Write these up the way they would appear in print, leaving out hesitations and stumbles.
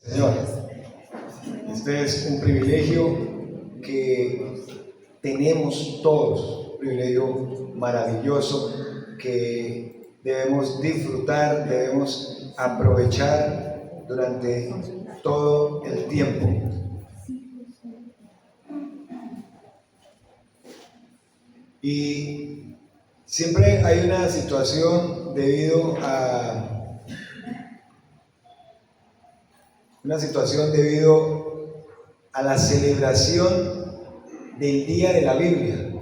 Señor, este es un privilegio que tenemos todos, un privilegio maravilloso que debemos disfrutar, debemos aprovechar durante todo el tiempo. Y siempre hay una situación debido a la celebración del Día de la Biblia.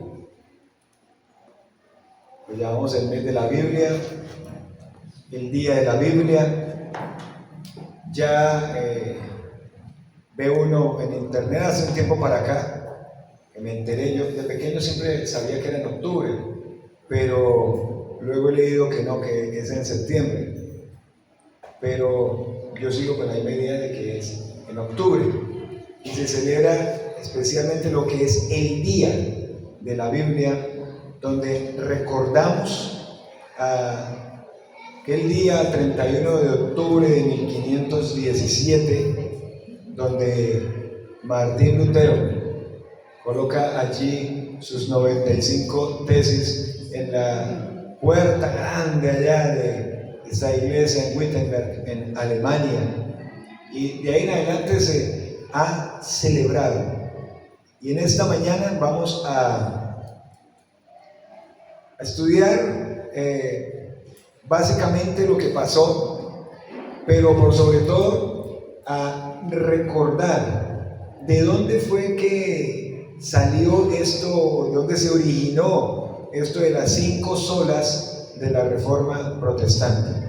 Pues llamamos el mes de la Biblia, el Día de la Biblia. Ya ve uno en internet hace un tiempo para acá, que me enteré, yo de pequeño siempre sabía que era en octubre, pero luego he leído que no, que es en septiembre. Pero yo sigo con la misma idea de que es en octubre y se celebra especialmente lo que es el Día de la Biblia, donde recordamos aquel día 31 de octubre de 1517, donde Martín Lutero coloca allí sus 95 tesis en la puerta grande allá de esta iglesia en Wittenberg, en Alemania, y de ahí en adelante se ha celebrado. Y en esta mañana vamos a estudiar básicamente lo que pasó, pero por sobre todo a recordar de dónde fue que salió esto, de dónde se originó esto de las 5 solas de la Reforma Protestante.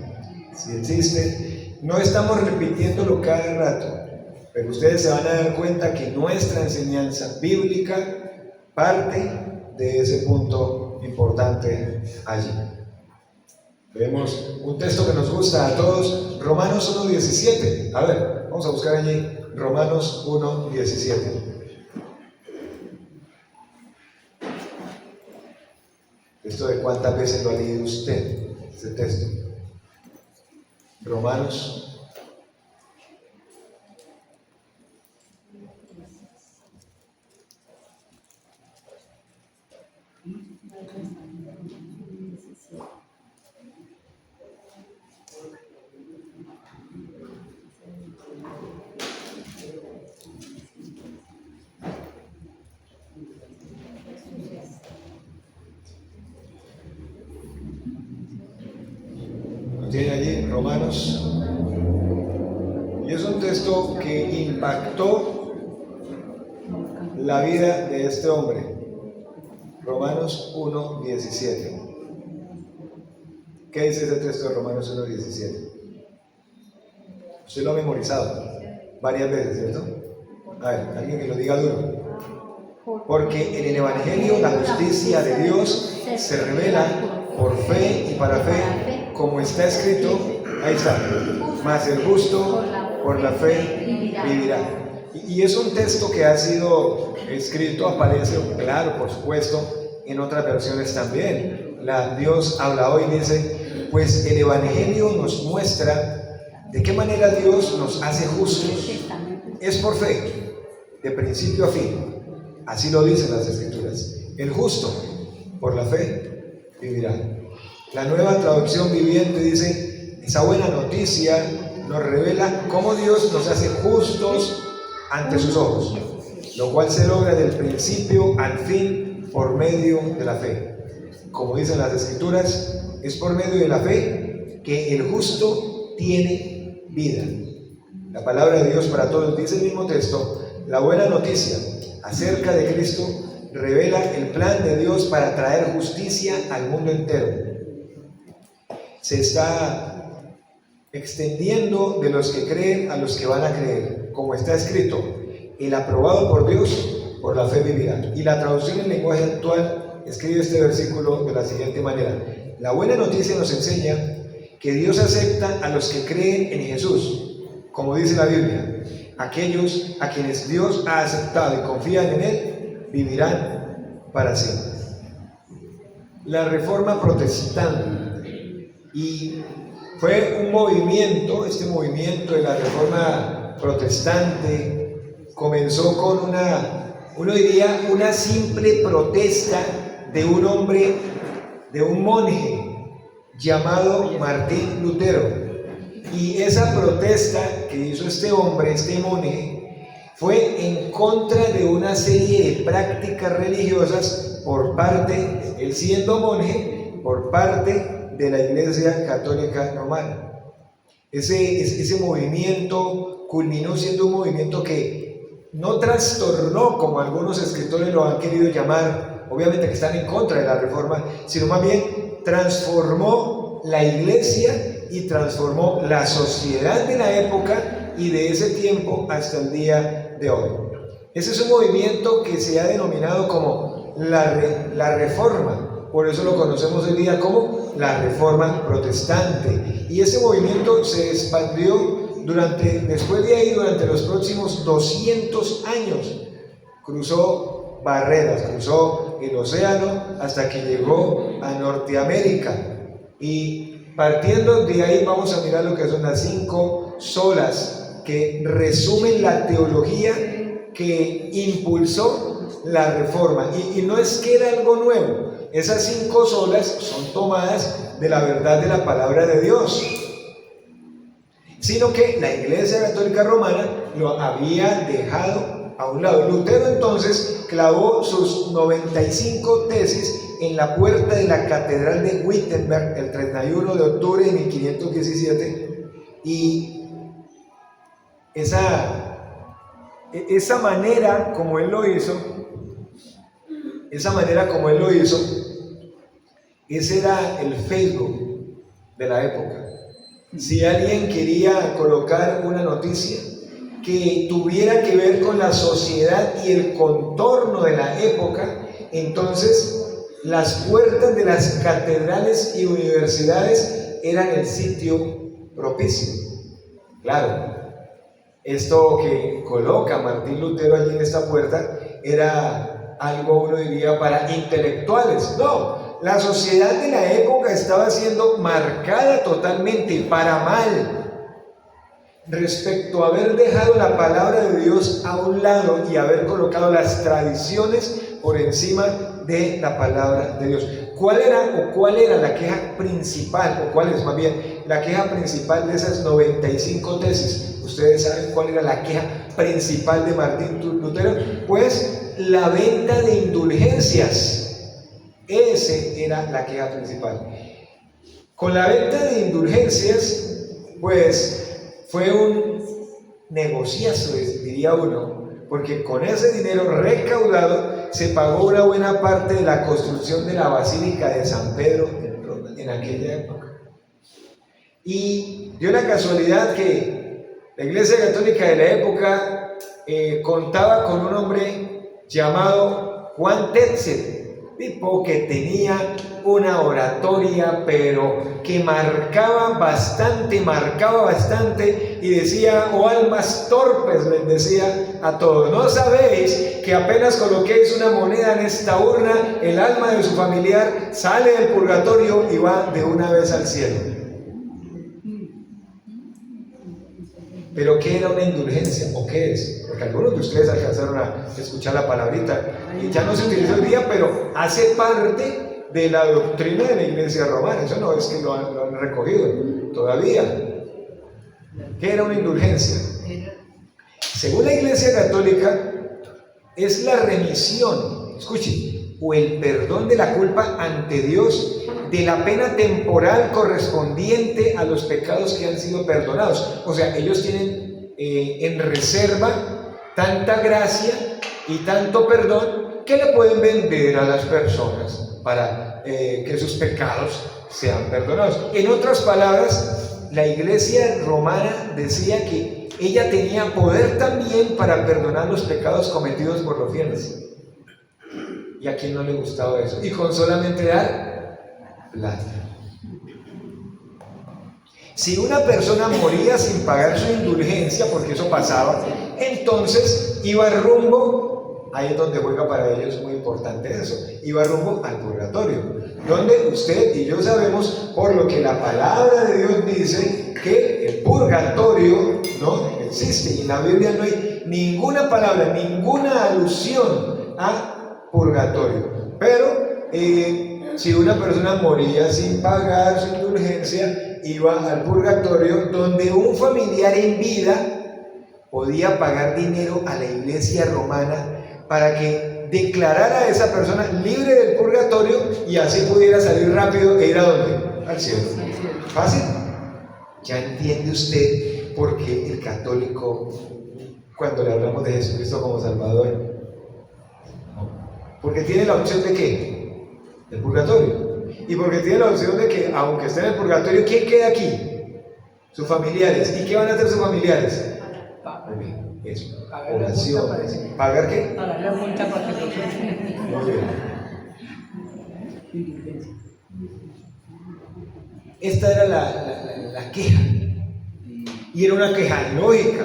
Si existe, no estamos repitiéndolo cada rato, pero ustedes se van a dar cuenta que nuestra enseñanza bíblica parte de ese punto importante allí. Vemos un texto que nos gusta a todos, Romanos 1:17. A ver, vamos a buscar allí Romanos 1:17. Esto de cuántas veces lo ha leído usted, este texto. Romanos 1:17. Tiene allí Romanos, y es un texto que impactó la vida de este hombre. Romanos 1:17. ¿Qué dice ese texto de Romanos 1:17? Usted lo ha memorizado varias veces, ¿cierto? A ver, alguien que lo diga duro. Porque en el Evangelio la justicia de Dios se revela por fe y para fe, como está escrito, ahí está, mas el justo por la fe vivirá. Y es un texto que ha sido escrito, aparece, claro, por supuesto, en otras versiones también. Dios habla hoy y dice, pues el Evangelio nos muestra de qué manera Dios nos hace justos. Es por fe, de principio a fin. Así lo dicen las Escrituras. El justo, por la fe, vivirá. La Nueva Traducción Viviente dice, esa buena noticia nos revela cómo Dios nos hace justos ante sus ojos, lo cual se logra del principio al fin por medio de la fe. Como dicen las Escrituras, es por medio de la fe que el justo tiene vida. La palabra de Dios para todos dice el mismo texto, la buena noticia acerca de Cristo revela el plan de Dios para traer justicia al mundo entero. Se está extendiendo de los que creen a los que van a creer, como está escrito, el aprobado por Dios por la fe vivirá. Y la traducción en lenguaje actual escribe este versículo de la siguiente manera: la buena noticia nos enseña que Dios acepta a los que creen en Jesús, como dice la Biblia. Aquellos a quienes Dios ha aceptado y confían en Él, vivirán para siempre. La Reforma Protestante, y fue un movimiento, este movimiento de la Reforma protestante comenzó con uno diría, una simple protesta de un hombre, de un monje llamado Martín Lutero. Y esa protesta que hizo este hombre, este monje, fue en contra de una serie de prácticas religiosas por parte, él siendo monje, por parte de la Iglesia Católica Romana. Ese movimiento culminó siendo un movimiento que no trastornó, como algunos escritores lo han querido llamar, obviamente que están en contra de la reforma, sino más bien transformó la Iglesia y transformó la sociedad de la época y de ese tiempo hasta el día de hoy. Ese es un movimiento que se ha denominado como la Reforma, por eso lo conocemos hoy día como la Reforma Protestante. Y ese movimiento se expandió después de ahí, durante los próximos 200 años. Cruzó barreras, cruzó el océano hasta que llegó a Norteamérica. Y partiendo de ahí vamos a mirar lo que son las 5 solas que resumen la teología que impulsó la Reforma. Y no es que era algo nuevo, esas 5 solas son tomadas de la verdad de la palabra de Dios, sino que la Iglesia Católica Romana lo había dejado a un lado. Lutero entonces clavó sus 95 tesis en la puerta de la Catedral de Wittenberg el 31 de octubre de 1517, y esa manera como él lo hizo, ese era el Facebook de la época. Si alguien quería colocar una noticia que tuviera que ver con la sociedad y el contorno de la época, entonces las puertas de las catedrales y universidades eran el sitio propicio. Claro, esto que coloca Martín Lutero allí en esta puerta era algo, uno diría, para intelectuales. No, la sociedad de la época estaba siendo marcada totalmente para mal respecto a haber dejado la palabra de Dios a un lado y haber colocado las tradiciones por encima de la palabra de Dios. ¿Cuál era la queja principal, o cuál es más bien la queja principal de esas 95 tesis? ¿Ustedes saben cuál era la queja principal de Martín Lutero? Pues la venta de indulgencias. Esa era la queja principal. Con la venta de indulgencias, pues fue un negociazo, diría uno, porque con ese dinero recaudado se pagó una buena parte de la construcción de la Basílica de San Pedro en aquella época. Y dio la casualidad que la Iglesia Católica de la época contaba con un hombre llamado Juan Tetzel, tipo que tenía una oratoria, pero que marcaba bastante, y decía: oh almas torpes, les decía a todos, ¿no sabéis que apenas coloquéis una moneda en esta urna, el alma de su familiar sale del purgatorio y va de una vez al cielo? ¿Pero qué era una indulgencia o qué es? Porque algunos de ustedes alcanzaron a escuchar la palabrita y ya no se utiliza hoy día, pero hace parte de la doctrina de la Iglesia Romana. Eso no es que lo han recogido todavía. ¿Qué era una indulgencia? Según la Iglesia Católica, es la remisión, escuchen, o el perdón de la culpa ante Dios de la pena temporal correspondiente a los pecados que han sido perdonados. O sea, ellos tienen en reserva tanta gracia y tanto perdón que le pueden vender a las personas para que sus pecados sean perdonados. En otras palabras, la Iglesia Romana decía que ella tenía poder también para perdonar los pecados cometidos por los fieles. ¿Y a quién no le gustaba eso? Y con solamente dar plata. Si una persona moría sin pagar su indulgencia, porque eso pasaba, entonces iba rumbo, ahí es donde juega para ellos muy importante eso, iba rumbo al purgatorio, donde usted y yo sabemos, por lo que la palabra de Dios dice, que el purgatorio no existe. Y en la Biblia no hay ninguna palabra, ninguna alusión a purgatorio. Pero si una persona moría sin pagar su indulgencia, iba al purgatorio, donde un familiar en vida podía pagar dinero a la iglesia romana para que declarara a esa persona libre del purgatorio y así pudiera salir rápido e ir a ¿dónde? Al cielo. ¿Fácil? Ya entiende usted por qué el católico, cuando le hablamos de Jesucristo como Salvador, porque tiene la opción de ¿qué? Del purgatorio. Y porque tiene la opción de que, aunque esté en el purgatorio, ¿quién queda aquí? Sus familiares. ¿Y qué van a hacer sus familiares? Eso. Oraciones. ¿Pagar qué? Pagar la multa para que lo Muy bien. Esta era la queja. Y era una queja lógica.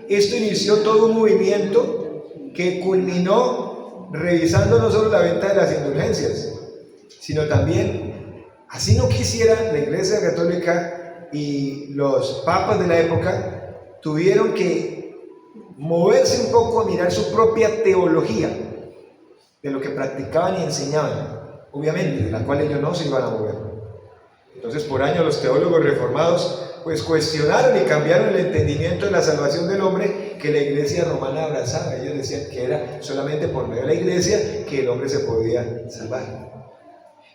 Esto inició todo un movimiento que culminó revisando no solo la venta de las indulgencias, sino también, así no quisiera la Iglesia Católica y los papas de la época, tuvieron que moverse un poco a mirar su propia teología de lo que practicaban y enseñaban, obviamente, de la cual ellos no se iban a mover. Entonces, por años los teólogos reformados pues cuestionaron y cambiaron el entendimiento de la salvación del hombre que la iglesia romana abrazaba. Ellos decían que era solamente por medio de la iglesia que el hombre se podía salvar.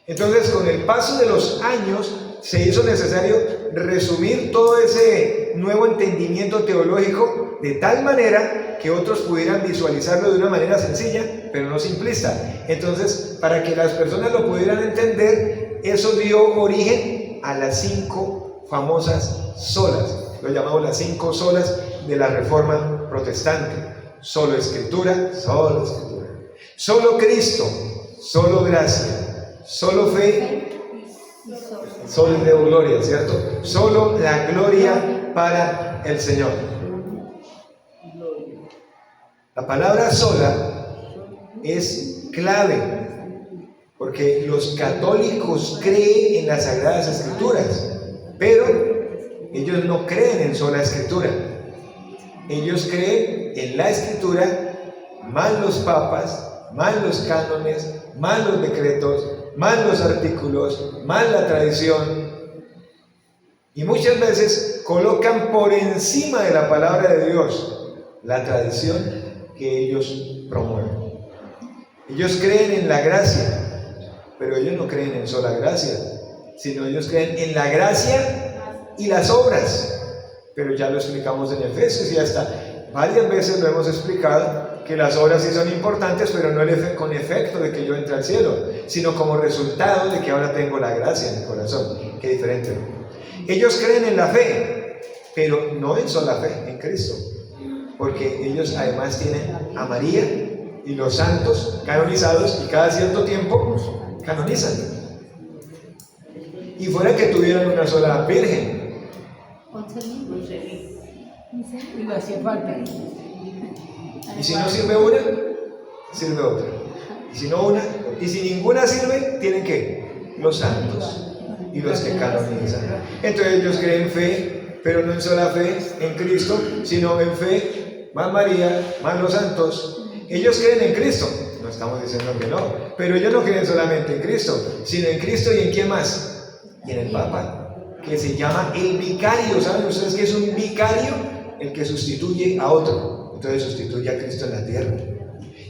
Entonces, con el paso de los años, se hizo necesario resumir todo ese nuevo entendimiento teológico de tal manera que otros pudieran visualizarlo de una manera sencilla, pero no simplista. Entonces, para que las personas lo pudieran entender, eso dio origen a las 5 famosas solas. Lo llamamos las 5 solas de la Reforma Protestante. Solo Escritura, solo Escritura. Solo Cristo, solo gracia, solo fe, solo de gloria, ¿cierto? Solo la gloria para el Señor. La palabra sola es clave, porque los católicos creen en las Sagradas Escrituras, pero ellos no creen en sola Escritura. Ellos creen en la Escritura, más los papas, más los cánones, más los decretos, más los artículos, más la tradición. Y muchas veces colocan por encima de la palabra de Dios la tradición que ellos promueven. Ellos creen en la gracia, pero ellos no creen en sola gracia, sino ellos creen en la gracia y las obras. Pero ya lo explicamos en Efesios y hasta varias veces lo hemos explicado, que las obras sí son importantes, pero no con efecto de que yo entre al cielo, sino como resultado de que ahora tengo la gracia en mi corazón. Qué diferente. Ellos creen en la fe, pero no en sola fe, en Cristo, porque ellos además tienen a María y los santos canonizados, y cada cierto tiempo canonizan. Y fuera que tuvieran una sola virgen. Y lo hacía falta. Y si no sirve una, sirve otra. Y si no una, y si ninguna sirve, tienen que los santos y los que canonizan. Entonces ellos creen fe, pero no en sola fe en Cristo, sino en fe más María, más los santos. Ellos creen en Cristo, no estamos diciendo que no, pero ellos no creen solamente en Cristo, sino en Cristo y en quién más, y en el Papa, que se llama el vicario. ¿Saben ustedes qué es un vicario? El que sustituye a otro. Entonces sustituye a Cristo en la tierra.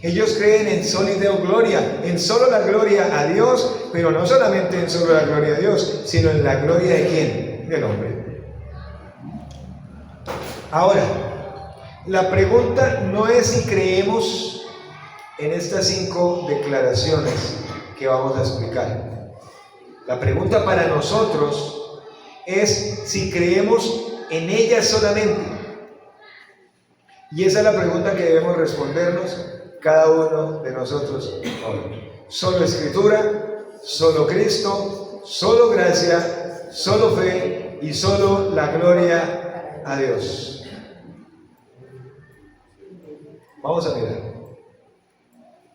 Ellos creen en solo Deo Gloria, en solo la gloria a Dios, pero no solamente en solo la gloria a Dios, sino en la gloria de ¿quién? Del hombre. Ahora, la pregunta no es si creemos en estas 5 declaraciones que vamos a explicar. La pregunta para nosotros es si creemos en ellas solamente. Y esa es la pregunta que debemos respondernos cada uno de nosotros hoy. Solo Escritura, solo Cristo, solo gracia, solo fe y solo la gloria a Dios. Vamos a mirar.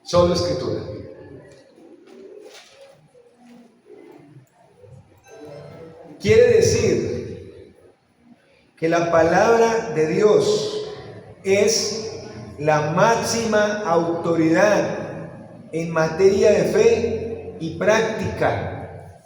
Solo Escritura. Quiere decir que la palabra de Dios es la máxima autoridad en materia de fe y práctica.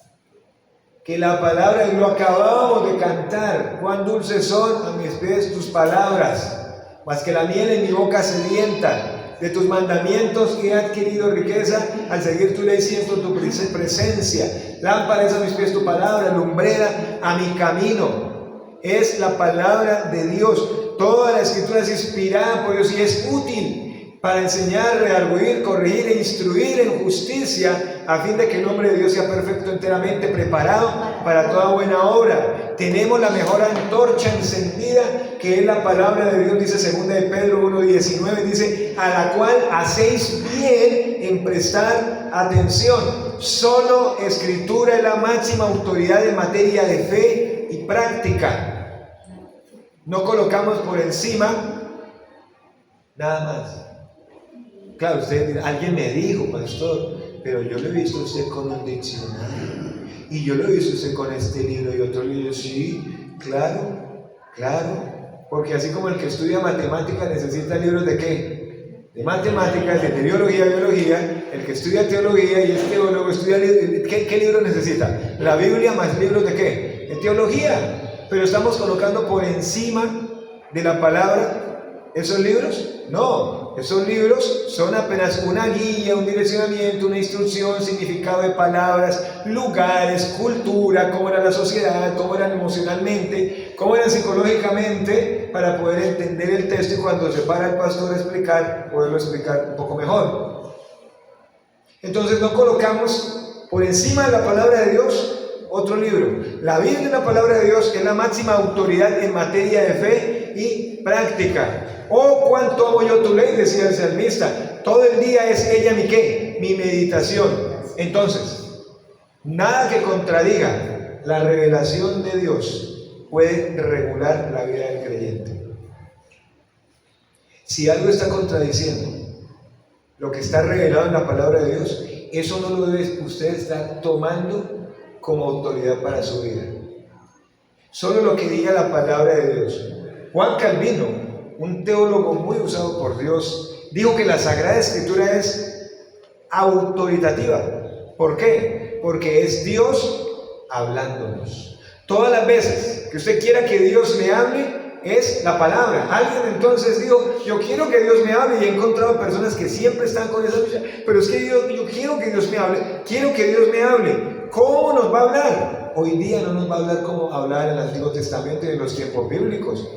Que la palabra, y lo acabamos de cantar, cuán dulces son a mis pies tus palabras, más que la miel en mi boca sedienta. De tus mandamientos he adquirido riqueza, al seguir tu ley siento tu presencia. Lámpara es a mis pies tu palabra, lumbrera a mi camino. Es la palabra de Dios. Toda la escritura es inspirada por Dios y es útil para enseñar, redarguir, corregir e instruir en justicia, a fin de que el hombre de Dios sea perfecto, enteramente preparado para toda buena obra. Tenemos la mejor antorcha encendida, que es la palabra de Dios, dice 2 de Pedro 1:19, dice, a la cual hacéis bien en prestar atención. Solo escritura es la máxima autoridad en materia de fe y práctica. No colocamos por encima nada más. Claro, usted dirá, alguien me dijo, pastor, pero yo lo he visto a usted con un diccionario, y yo lo he visto a usted con este libro y otro libro. Sí, claro, porque así como el que estudia matemáticas necesita libros de ¿qué? De matemáticas, de biología, el que estudia teología y es teólogo estudia, ¿qué libro necesita? La Biblia más libros de ¿qué? De teología. Pero estamos colocando por encima de la palabra esos libros. No, esos libros son apenas una guía, un direccionamiento, una instrucción, significado de palabras, lugares, cultura, cómo era la sociedad, cómo eran emocionalmente, cómo eran psicológicamente, para poder entender el texto y cuando se para el pastor a explicar, poderlo explicar un poco mejor. Entonces no colocamos por encima de la palabra de Dios otro libro. La Biblia, la palabra de Dios, es la máxima autoridad en materia de fe y práctica. Oh, cuánto amo yo tu ley, decía el salmista. Todo el día es ella mi ¿qué? Mi meditación. Entonces, nada que contradiga la revelación de Dios puede regular la vida del creyente. Si algo está contradiciendo lo que está revelado en la palabra de Dios, eso no lo debe usted estar tomando como autoridad para su vida. Solo lo que diga la palabra de Dios. Juan Calvino, un teólogo muy usado por Dios, dijo que la Sagrada Escritura es autoritativa. ¿Por qué? Porque es Dios hablándonos. Todas las veces que usted quiera que Dios le hable, es la palabra. Alguien entonces dijo, yo quiero que Dios me hable, y he encontrado personas que siempre están con esa lucha, pero es que yo quiero que Dios me hable, quiero que Dios me hable. ¿Cómo nos va a hablar? Hoy día no nos va a hablar como hablaba en el Antiguo Testamento y en los tiempos bíblicos.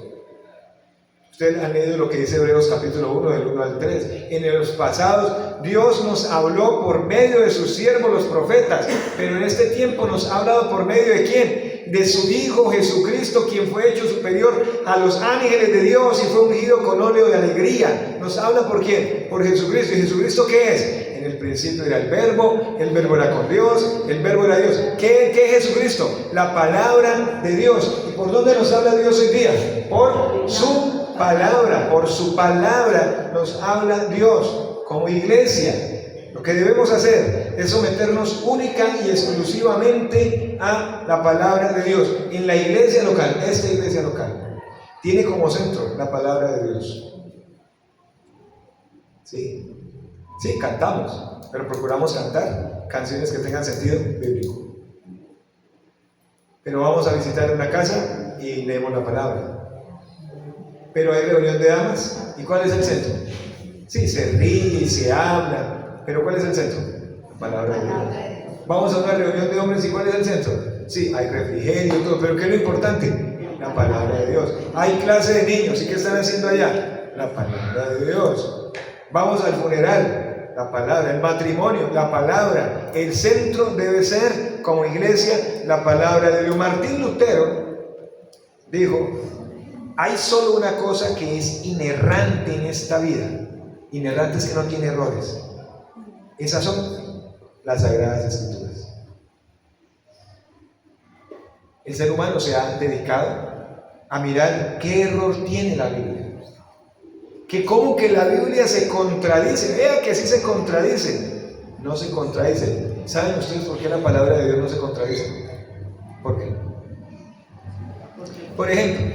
Ustedes han leído lo que dice Hebreos capítulo 1, del 1 al 3. En los pasados, Dios nos habló por medio de sus siervos, los profetas, pero en este tiempo nos ha hablado por medio de ¿quién? De su Hijo Jesucristo, quien fue hecho superior a los ángeles de Dios y fue ungido con óleo de alegría. ¿Nos habla por quién? Por Jesucristo. ¿Y Jesucristo qué es? En el principio era el verbo era con Dios, el verbo era Dios. ¿Qué es Jesucristo? La palabra de Dios. ¿Y por dónde nos habla Dios hoy día? Por su palabra, por su palabra nos habla Dios. Como iglesia, lo que debemos hacer es someternos única y exclusivamente a la palabra de Dios. En la iglesia local, esta iglesia local, tiene como centro la palabra de Dios. Sí, cantamos, pero procuramos cantar canciones que tengan sentido bíblico. Pero vamos a visitar una casa y leemos la palabra. Pero hay reunión de damas, ¿y cuál es el centro? Sí, se ríe y se habla, pero ¿cuál es el centro? La palabra de Dios. Vamos a una reunión de hombres, ¿y cuál es el centro? Sí, hay refrigerio y todo, pero ¿qué es lo importante? La palabra de Dios. Hay clase de niños, ¿y qué están haciendo allá? La palabra de Dios. Vamos al funeral, la palabra. El matrimonio, la palabra. El centro debe ser, como iglesia, la palabra de Dios. Martín Lutero dijo, hay solo una cosa que es inerrante en esta vida. Inerrante es que no tiene errores. Esas son las Sagradas Escrituras. El ser humano se ha dedicado a mirar qué error tiene la Biblia. Que como que la Biblia se contradice. Vea que sí se contradice. No se contradice. ¿Saben ustedes por qué la palabra de Dios no se contradice? ¿Por qué? Por ejemplo,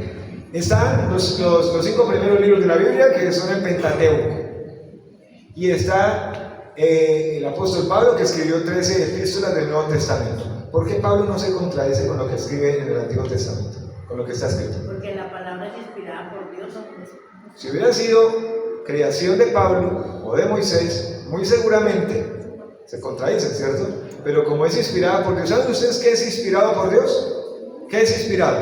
Están los 5 primeros libros de la Biblia, que son el Pentateuco. Y está el apóstol Pablo, que escribió 13 epístolas del Nuevo Testamento. ¿Por qué Pablo no se contradice con lo que escribe en el Antiguo Testamento? Con lo que está escrito. Porque la palabra es inspirada por Dios. Si hubiera sido creación de Pablo o de Moisés, muy seguramente se contradicen, ¿cierto? Pero como es inspirada por Dios, ¿saben ustedes qué es inspirado por Dios? ¿Qué es inspirado?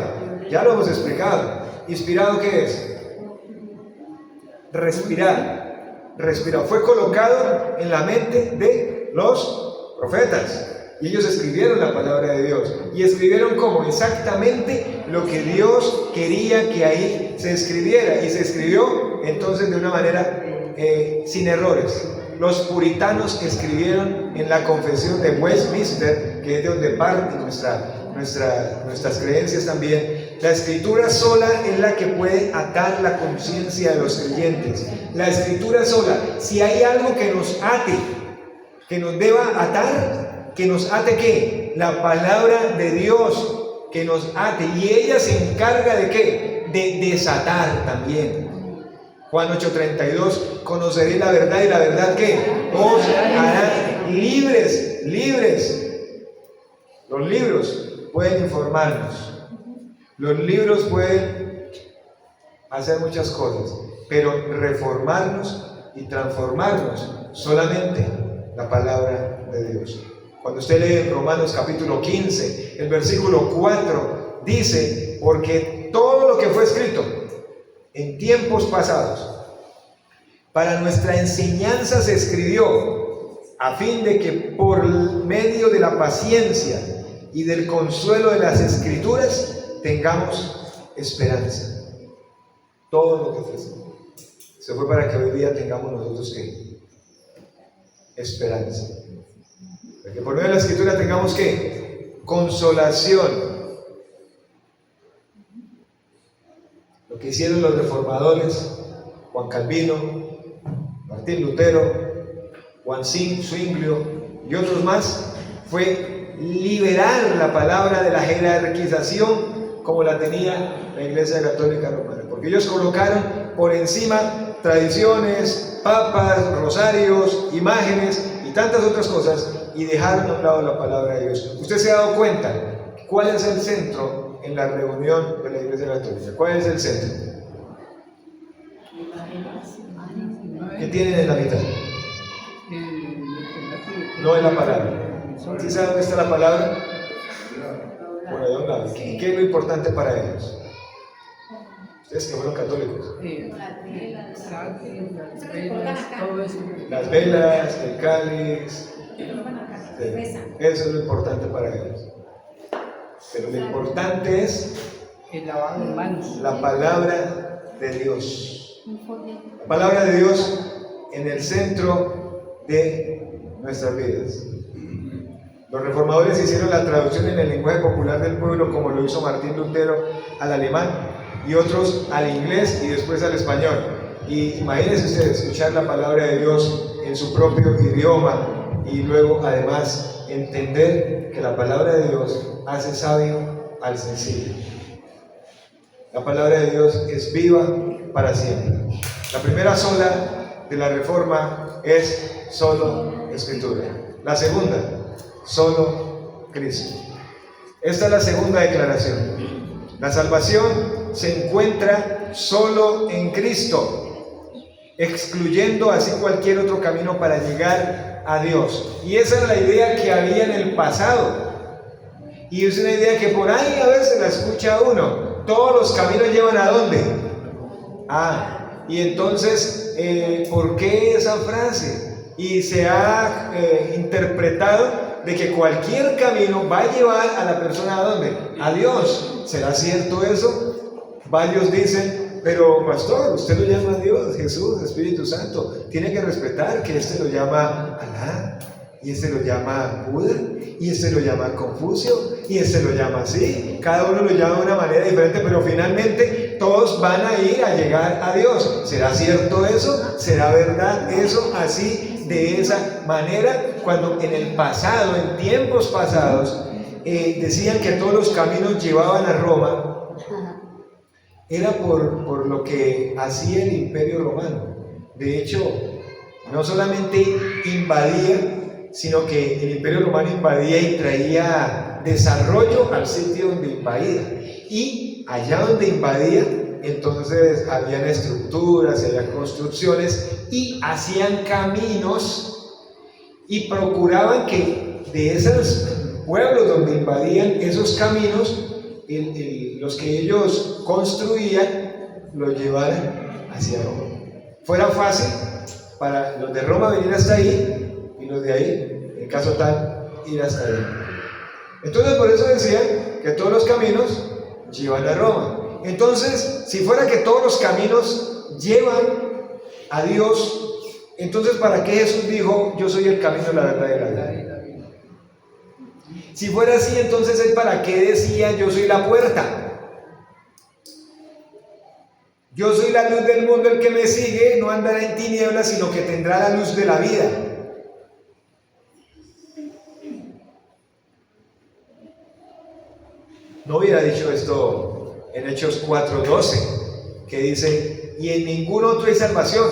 Ya lo hemos explicado. ¿Inspirado qué es? Respirar. Respirado. Fue colocado en la mente de los profetas. Y ellos escribieron la palabra de Dios. ¿Y escribieron cómo? Exactamente lo que Dios quería que ahí se escribiera. Y se escribió entonces de una manera sin errores. Los puritanos escribieron en la Confesión de Westminster, que es de donde parten nuestras creencias también. La escritura sola es la que puede atar la conciencia de los creyentes. La escritura sola. Si hay algo que nos ate, que nos deba atar, que nos ate ¿qué? La palabra de Dios, que nos ate. Y ella se encarga de ¿qué? De desatar también. Juan 8:32, conoceréis la verdad y la verdad ¿qué? Os hará libres, libres. Los libros pueden informarnos. Los libros pueden hacer muchas cosas, pero reformarnos y transformarnos solamente la palabra de Dios. Cuando usted lee en Romanos capítulo 15, el versículo 4, dice, porque todo lo que fue escrito en tiempos pasados para nuestra enseñanza se escribió, a fin de que por medio de la paciencia y del consuelo de las Escrituras tengamos esperanza. Todo lo que fue se fue para que hoy día tengamos nosotros ¿qué? Esperanza. Para que por medio de la Escritura tengamos ¿qué? Consolación. Lo que hicieron los reformadores, Juan Calvino, Martín Lutero, Juan Zwinglio y otros más, fue liberar la palabra de la jerarquización como la tenía la Iglesia Católica Romana, porque ellos colocaron por encima tradiciones, papas, rosarios, imágenes y tantas otras cosas, y dejaron a un lado la palabra de Dios. Usted se ha dado cuenta cuál es el centro en la reunión de la Iglesia Católica. ¿Cuál es el centro? ¿Qué tienen en la mitad? No es la palabra. ¿Sí saben dónde está la palabra? Por allá a un lado. ¿Qué es lo importante para ellos? Ustedes que fueron católicos. Las velas, el cáliz. Eso es lo importante para ellos. Pero lo importante es el lavado de manos. La palabra de Dios. La palabra de Dios en el centro de nuestras vidas. Los reformadores hicieron la traducción en el lenguaje popular del pueblo, como lo hizo Martín Lutero al alemán y otros al inglés y después al español. Y imagínense ustedes escuchar la palabra de Dios en su propio idioma y luego además entender que la palabra de Dios hace sabio al sencillo. La palabra de Dios es viva para siempre. La primera sola de la reforma es solo Escritura. La segunda, solo Cristo. Esta es la segunda declaración. La salvación se encuentra solo en Cristo, excluyendo así cualquier otro camino para llegar a Dios. Y esa es la idea que había en el pasado. Y es una idea que por ahí a veces la escucha uno. Todos los caminos llevan ¿a dónde? Y entonces, ¿por qué esa frase? Y se ha interpretado de que cualquier camino va a llevar a la persona ¿a dónde? A Dios. ¿Será cierto eso? Varios dicen, pero pastor, usted lo llama a Dios, Jesús, Espíritu Santo. Tiene que respetar que este lo llama Alá, y este lo llama Buda, y este lo llama Confucio, y este lo llama así. Cada uno lo llama de una manera diferente, pero finalmente todos van a ir a llegar a Dios. ¿Será cierto eso? ¿Será verdad eso así, de esa manera? Cuando en el pasado, en tiempos pasados, decían que todos los caminos llevaban a Roma, era por lo que hacía el Imperio Romano. De hecho, no solamente invadía, sino que el Imperio Romano invadía y traía desarrollo al sitio donde invadía. Y allá donde invadía, entonces habían estructuras, había construcciones y hacían caminos y procuraban que de esos pueblos donde invadían esos caminos, los que ellos construían, los llevaran hacia Roma. Fuera fácil para los de Roma venir hasta ahí y los de ahí, en caso tal, ir hasta ahí. Entonces por eso decían que todos los caminos llevan a Roma. Entonces, si fuera que todos los caminos llevan a Dios, entonces ¿para qué Jesús dijo, yo soy el camino, la verdad y la vida? Si fuera así, entonces ¿él para qué decía, yo soy la puerta? Yo soy la luz del mundo, el que me sigue no andará en tinieblas, sino que tendrá la luz de la vida. No hubiera dicho esto en Hechos 4:12, que dice, y en ningún otro hay salvación,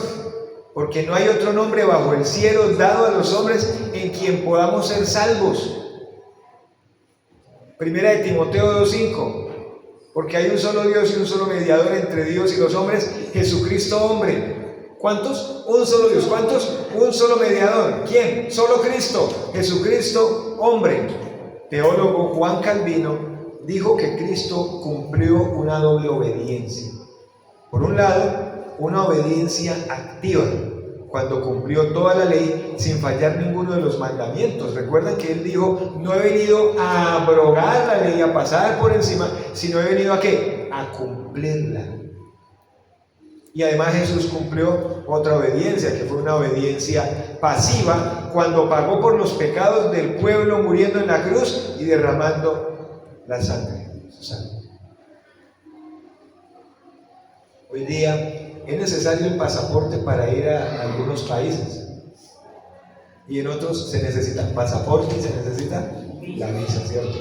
porque no hay otro nombre bajo el cielo dado a los hombres en quien podamos ser salvos. Primera de Timoteo 2:5, porque hay un solo Dios y un solo mediador entre Dios y los hombres, Jesucristo hombre. ¿Cuántos? Un solo Dios. ¿Cuántos? Un solo mediador. ¿Quién? Solo Cristo, Jesucristo hombre. Teólogo Juan Calvino dijo que Cristo cumplió una doble obediencia. Por un lado, una obediencia activa, cuando cumplió toda la ley sin fallar ninguno de los mandamientos. Recuerdan que él dijo, no he venido a abrogar la ley, a pasar por encima, sino he venido a ¿qué? A cumplirla. Y además Jesús cumplió otra obediencia, que fue una obediencia pasiva, cuando pagó por los pecados del pueblo, muriendo en la cruz y derramando la sangre, su sangre. Hoy día es necesario el pasaporte para ir a algunos países, y en otros se necesita pasaporte y se necesita la visa, ¿cierto?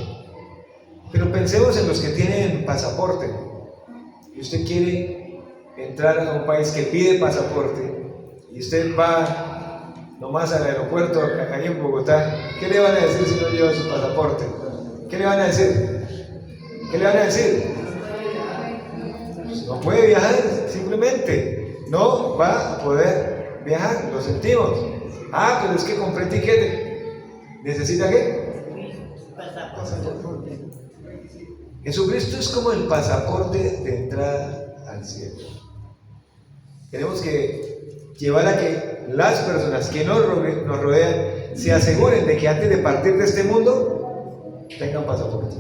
Pero pensemos en los que tienen pasaporte y usted quiere entrar a un país que pide pasaporte y usted va nomás al aeropuerto ahí en Bogotá. ¿Qué le van a decir si no lleva su pasaporte? ¿Qué le van a decir? ¿Qué le van a decir? No puede viajar, simplemente no va a poder viajar, lo sentimos. Ah, pero es que compré tiquete. ¿Necesita qué? Pasaporte. Jesucristo es como el pasaporte de entrada al cielo. Tenemos que llevar a que las personas que nos rodean se aseguren de que antes de partir de este mundo tengan pasaporte,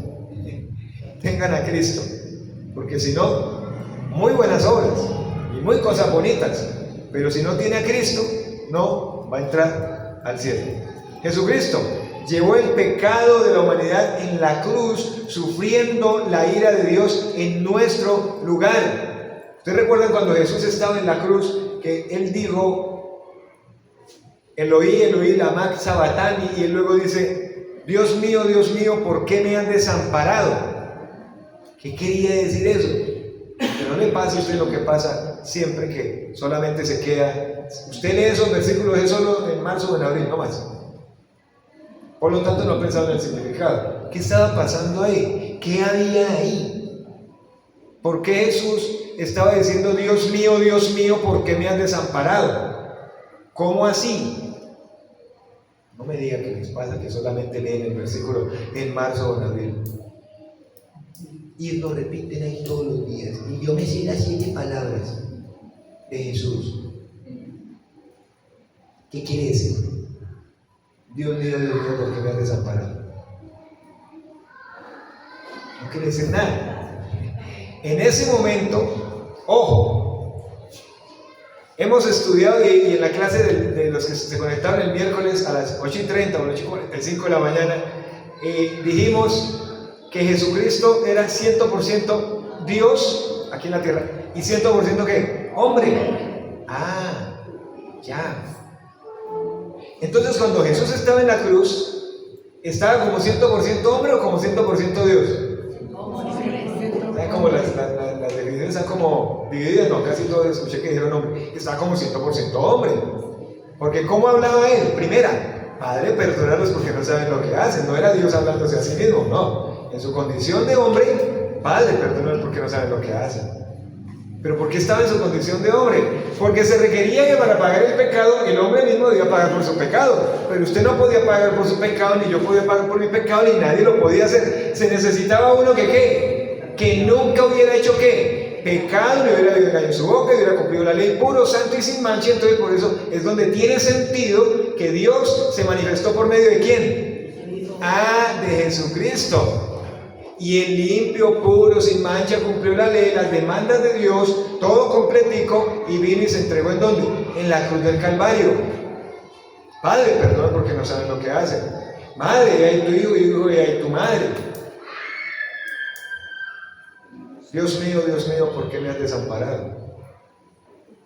tengan a Cristo, porque si no, muy buenas obras y muy cosas bonitas, pero si no tiene a Cristo, no va a entrar al cielo. Jesucristo llevó el pecado de la humanidad en la cruz, sufriendo la ira de Dios en nuestro lugar. ¿Ustedes recuerdan cuando Jesús estaba en la cruz, que Él dijo, Eloí, Eloí, lama sabactani, y Él luego dice, Dios mío, ¿por qué me han desamparado? ¿Qué quería decir eso? Que no le pase a usted lo que pasa siempre, que solamente se queda. Usted lee esos versículos, es solo en marzo o en abril, no más. Por lo tanto, no ha pensado en el significado. ¿Qué estaba pasando ahí? ¿Qué había ahí? ¿Por qué Jesús estaba diciendo, Dios mío, ¿por qué me has desamparado? ¿Cómo así? No me diga que les pasa que solamente leen el versículo en marzo o en abril. Y lo repiten ahí todos los días. Y yo me sé las 7 palabras de Jesús. ¿Qué quiere decir? Dios mío, ¿por qué me has desamparado? No quiere decir nada. En ese momento, ojo, hemos estudiado y en la clase de los que se conectaron el miércoles a las 8:30 o 8:45 de la mañana, dijimos que Jesucristo era 100% Dios aquí en la tierra y 100% ¿qué? Hombre. Ah, ya. Entonces cuando Jesús estaba en la cruz, ¿estaba como 100% hombre o como 100% Dios? ¿Saben cómo las definiciones están como dividida, no, casi todos escuché que dijeron hombre, estaba como 100% hombre. Porque ¿cómo hablaba él? Primera, Padre, perdónalos porque no saben lo que hacen. No era Dios hablándose a sí mismo, no. En su condición de hombre, Padre, perdónalos porque no saben lo que hacen. ¿Pero por qué estaba en su condición de hombre? Porque se requería que para pagar el pecado, el hombre mismo debía pagar por su pecado. Pero usted no podía pagar por su pecado, ni yo podía pagar por mi pecado, ni nadie lo podía hacer. Se necesitaba uno que ¿qué? Que nunca hubiera hecho ¿qué? Pecado, no hubiera habido engaño en su boca, hubiera cumplido la ley, puro, santo y sin mancha. Entonces por eso es donde tiene sentido que Dios se manifestó por medio de ¿quién? De Jesucristo. Y el limpio, puro, sin mancha, cumplió la ley, las demandas de Dios, todo completico, y vino y se entregó ¿en dónde? En la cruz del Calvario. Padre, perdona porque no saben lo que hacen. Madre, hay tu hijo, hijo, y hay tu madre. Dios mío, ¿por qué me has desamparado?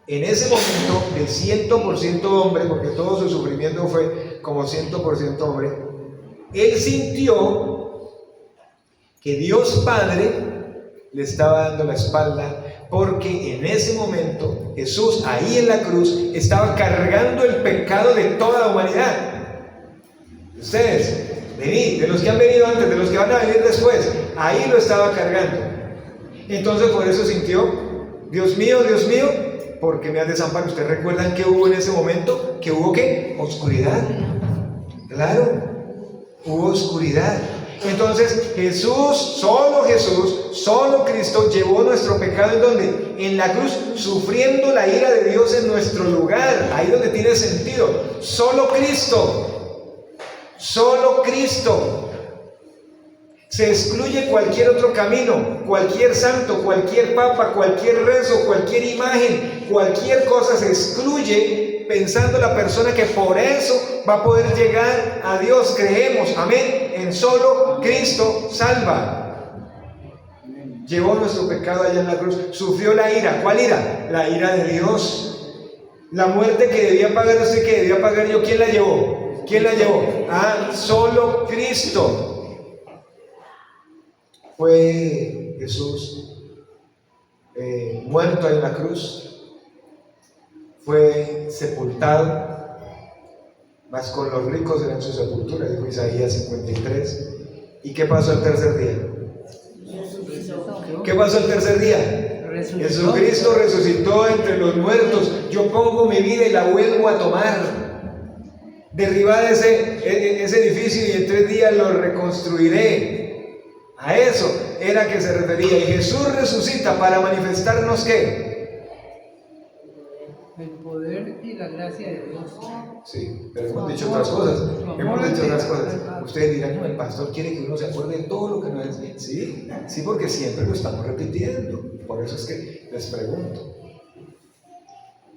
En ese momento, el 100% hombre, porque todo su sufrimiento fue como 100% hombre, él sintió que Dios Padre le estaba dando la espalda, porque en ese momento Jesús ahí en la cruz estaba cargando el pecado de toda la humanidad. Ustedes, de mí, de los que han venido antes, de los que van a venir después, ahí lo estaba cargando. Entonces por eso sintió, Dios mío, ¿por qué me has desamparado? ¿Ustedes recuerdan qué hubo en ese momento? ¿Que hubo qué? Oscuridad. Claro, hubo oscuridad. Entonces Jesús, solo Cristo llevó nuestro pecado ¿en dónde? En la cruz, sufriendo la ira de Dios en nuestro lugar. Ahí donde tiene sentido. Solo Cristo. Se excluye cualquier otro camino, cualquier santo, cualquier papa, cualquier rezo, cualquier imagen, cualquier cosa se excluye, pensando la persona que por eso va a poder llegar a Dios. Creemos, amén, en solo Cristo salva. Llevó nuestro pecado allá en la cruz, sufrió la ira. ¿Cuál ira? La ira de Dios. La muerte que debía pagar usted, que debía pagar yo, ¿quién la llevó? ¿Quién la llevó? Solo Cristo. Fue Jesús muerto en la cruz, fue sepultado, mas con los ricos era en su sepultura, dijo Isaías 53. ¿Y qué pasó el tercer día? ¿Qué pasó el tercer día? Jesucristo resucitó entre los muertos. Yo pongo mi vida y la vuelvo a tomar. Derribad ese edificio y en 3 días lo reconstruiré. A eso era que se refería. Y Jesús resucita para manifestarnos ¿qué? El poder y la gracia de Dios. Sí, pero hemos dicho otras cosas. Ustedes dirán, no, el pastor quiere que uno se acuerde de todo lo que nos dice. Sí, porque siempre lo estamos repitiendo. Por eso es que les pregunto.